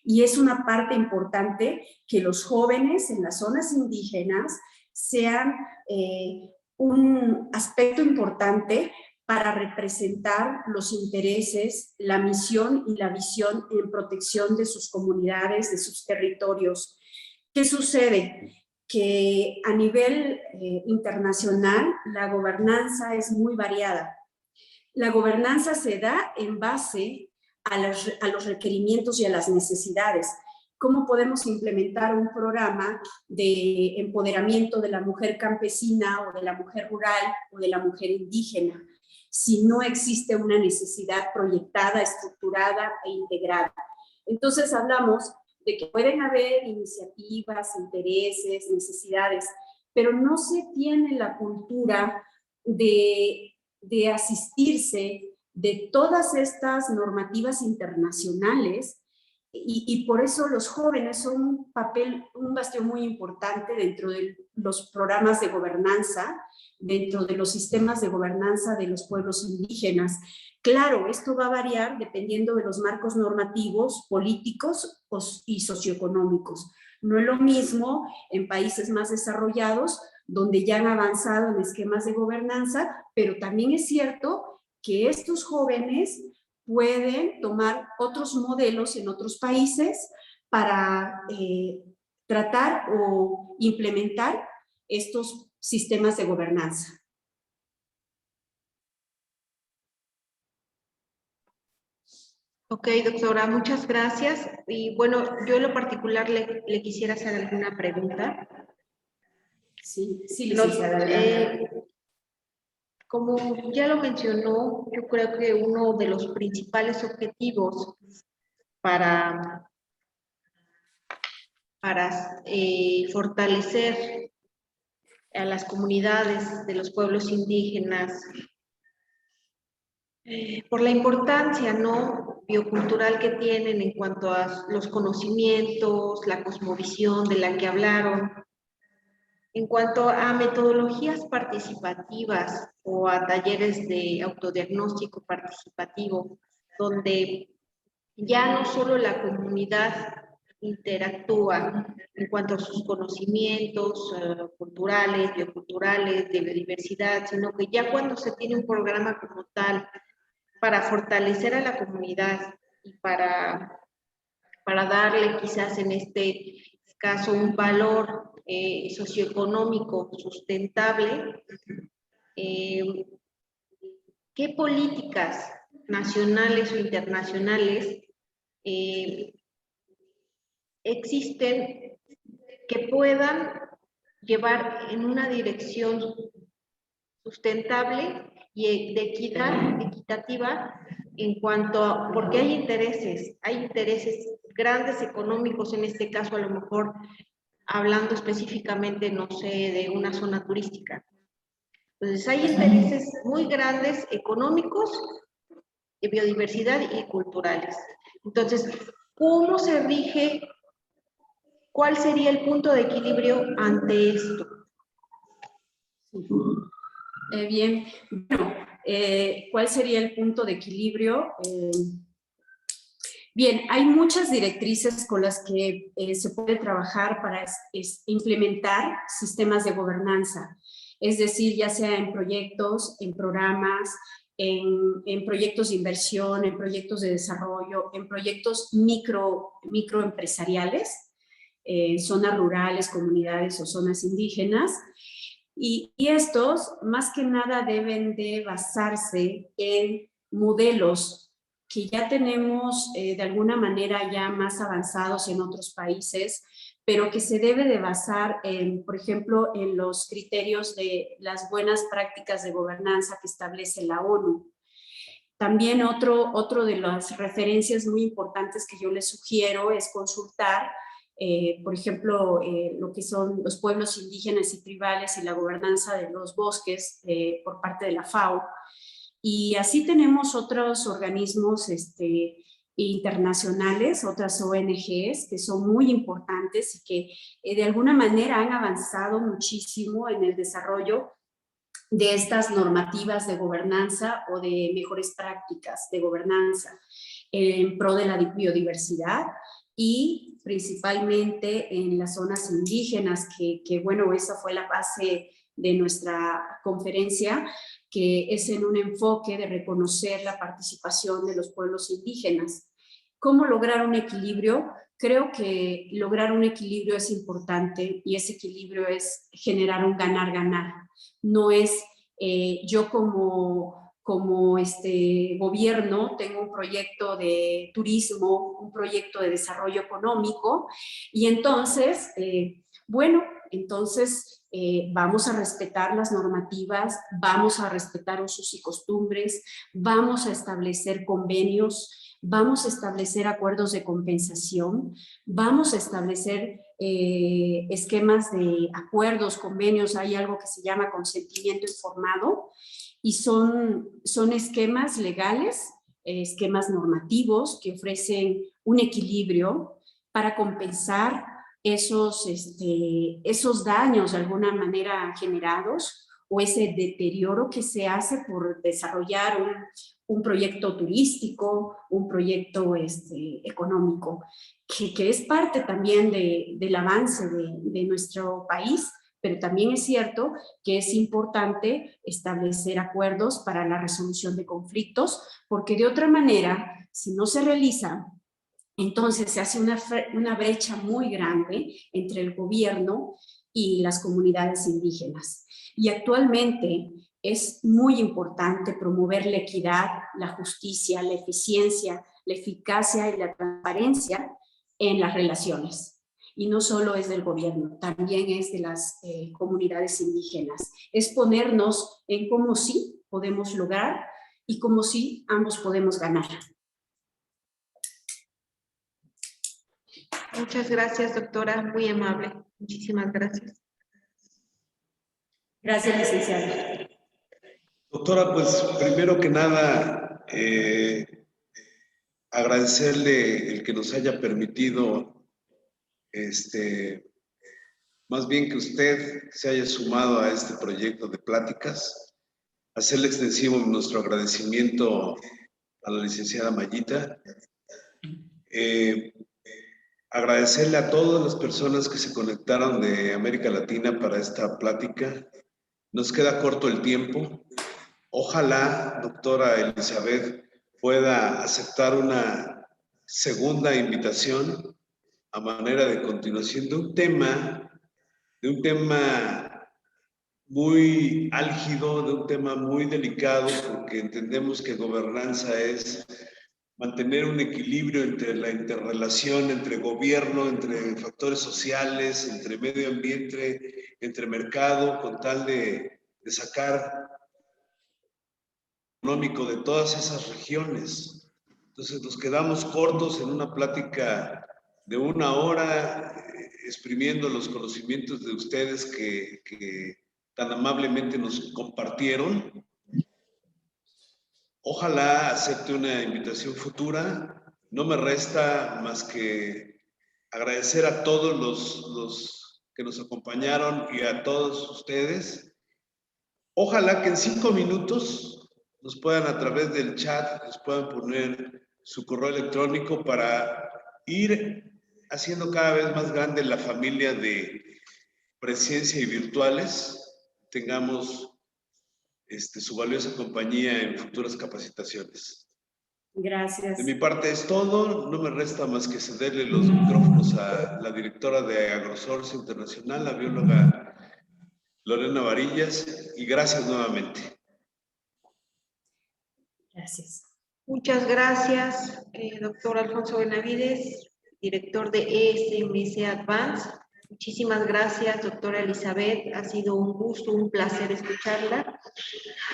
Speaker 3: Y es una parte importante que los jóvenes en las zonas indígenas sean un aspecto importante para representar los intereses, la misión y la visión en protección de sus comunidades, de sus territorios. ¿Qué sucede? Que a nivel internacional la gobernanza es muy variada. La gobernanza se da en base a los requerimientos y a las necesidades. ¿Cómo podemos implementar un programa de empoderamiento de la mujer campesina o de la mujer rural o de la mujer indígena si no existe una necesidad proyectada, estructurada e integrada? Entonces hablamos de que pueden haber iniciativas, intereses, necesidades, pero no se tiene la cultura de asistirse de todas estas normativas internacionales y por eso los jóvenes son un bastión muy importante dentro de los programas de gobernanza, dentro de los sistemas de gobernanza de los pueblos indígenas. Claro, esto va a variar dependiendo de los marcos normativos, políticos y socioeconómicos. No es lo mismo en países más desarrollados, donde ya han avanzado en esquemas de gobernanza, pero también es cierto que estos jóvenes pueden tomar otros modelos en otros países para tratar o implementar estos sistemas de gobernanza.
Speaker 2: Ok, doctora, muchas gracias. Y bueno, yo en lo particular le quisiera hacer alguna pregunta.
Speaker 3: Sí, licenciada.
Speaker 2: Como ya lo mencionó, yo creo que uno de los principales objetivos para fortalecer a las comunidades de los pueblos indígenas, por la importancia, ¿no?, biocultural que tienen en cuanto a los conocimientos, la cosmovisión de la que hablaron, en cuanto a metodologías participativas o a talleres de autodiagnóstico participativo, donde ya no solo la comunidad interactúa en cuanto a sus conocimientos culturales, bioculturales, de biodiversidad, sino que ya cuando se tiene un programa como tal para fortalecer a la comunidad y para darle quizás en este caso un valor socioeconómico sustentable, ¿qué políticas nacionales o internacionales existen que puedan llevar en una dirección sustentable y de equidad equitativa en cuanto a, porque hay intereses grandes económicos, en este caso a lo mejor hablando específicamente, no sé, de una zona turística. Entonces hay intereses muy grandes económicos, de biodiversidad y culturales. Entonces, ¿cómo se rige? ¿Cuál sería el punto de equilibrio ante esto?
Speaker 3: Bien, bueno, ¿cuál sería el punto de equilibrio? Bien, hay muchas directrices con las que se puede trabajar para implementar sistemas de gobernanza, es decir, ya sea en proyectos, en programas, en proyectos de inversión, en proyectos de desarrollo, en proyectos microempresariales, zonas rurales, comunidades o zonas indígenas. Y estos, más que nada, deben de basarse en modelos que ya tenemos de alguna manera ya más avanzados en otros países, pero que se debe de basar en, por ejemplo, en los criterios de las buenas prácticas de gobernanza que establece la ONU. También otro de las referencias muy importantes que yo les sugiero es consultar, por ejemplo, lo que son los pueblos indígenas y tribales y la gobernanza de los bosques por parte de la FAO. Y así tenemos otros organismos internacionales, otras ONGs que son muy importantes y que de alguna manera han avanzado muchísimo en el desarrollo de estas normativas de gobernanza o de mejores prácticas de gobernanza en pro de la biodiversidad y principalmente en las zonas indígenas, que bueno, esa fue la base de nuestra conferencia, que es en un enfoque de reconocer la participación de los pueblos indígenas. ¿Cómo lograr un equilibrio? Creo que lograr un equilibrio es importante y ese equilibrio es generar un ganar-ganar. No es yo como gobierno tengo un proyecto de turismo, un proyecto de desarrollo económico y entonces, vamos a respetar las normativas, vamos a respetar usos y costumbres, vamos a establecer convenios, vamos a establecer acuerdos de compensación, vamos a establecer esquemas de acuerdos, convenios, hay algo que se llama consentimiento informado y son esquemas legales, esquemas normativos que ofrecen un equilibrio para compensar esos daños de alguna manera generados o ese deterioro que se hace por desarrollar un proyecto turístico, un proyecto económico, que es parte también del avance de nuestro país, pero también es cierto que es importante establecer acuerdos para la resolución de conflictos, porque de otra manera, si no se realiza, entonces se hace una brecha muy grande entre el gobierno y las comunidades indígenas. Y actualmente es muy importante promover la equidad, la justicia, la eficiencia, la eficacia y la transparencia en las relaciones. Y no solo es del gobierno, también es de las comunidades indígenas. Es ponernos en cómo sí podemos lograr y cómo sí ambos podemos ganar.
Speaker 2: Muchas gracias, doctora, muy amable. Muchísimas gracias.
Speaker 3: Gracias, licenciada.
Speaker 1: Doctora, pues primero que nada, agradecerle el que nos haya permitido, más bien que usted se haya sumado a este proyecto de pláticas, hacerle extensivo nuestro agradecimiento a la licenciada Mayita, agradecerle a todas las personas que se conectaron de América Latina para esta plática. Nos queda corto el tiempo. Ojalá, doctora Elizabeth, pueda aceptar una segunda invitación a manera de continuación de un tema muy álgido, de un tema muy delicado, porque entendemos que gobernanza es mantener un equilibrio entre la interrelación entre gobierno, entre factores sociales, entre medio ambiente, entre mercado, con tal de sacar económico de todas esas regiones. Entonces nos quedamos cortos en una plática de 1 hora, exprimiendo los conocimientos de ustedes que tan amablemente nos compartieron. Ojalá acepte una invitación futura. No me resta más que agradecer a todos los que nos acompañaron y a todos ustedes. Ojalá que en 5 minutos nos puedan, a través del chat, nos puedan poner su correo electrónico para ir haciendo cada vez más grande la familia de presencia y virtuales. Tengamos su valiosa compañía en futuras capacitaciones.
Speaker 3: Gracias.
Speaker 1: De mi parte es todo. No me resta más que cederle los micrófonos a la directora de Agrosource Internacional, la bióloga Lorena Varillas, y gracias nuevamente.
Speaker 3: Gracias.
Speaker 2: Muchas gracias, doctor Alfonso Benavides, director de ESMS Advance. Muchísimas gracias, doctora Elizabeth. Ha sido un gusto, un placer escucharla.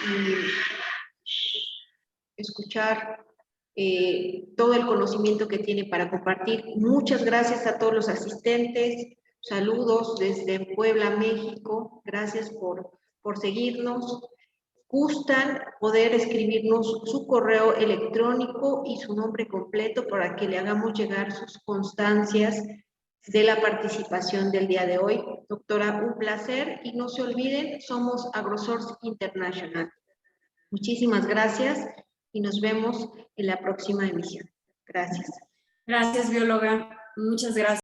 Speaker 2: Y escuchar todo el conocimiento que tiene para compartir. Muchas gracias a todos los asistentes. Saludos desde Puebla, México. Gracias por seguirnos. Gustan poder escribirnos su correo electrónico y su nombre completo para que le hagamos llegar sus constancias de la participación del día de hoy. Doctora, un placer y no se olviden, somos AgroSource International. Muchísimas gracias y nos vemos en la próxima emisión. Gracias.
Speaker 3: Gracias, bióloga. Muchas gracias.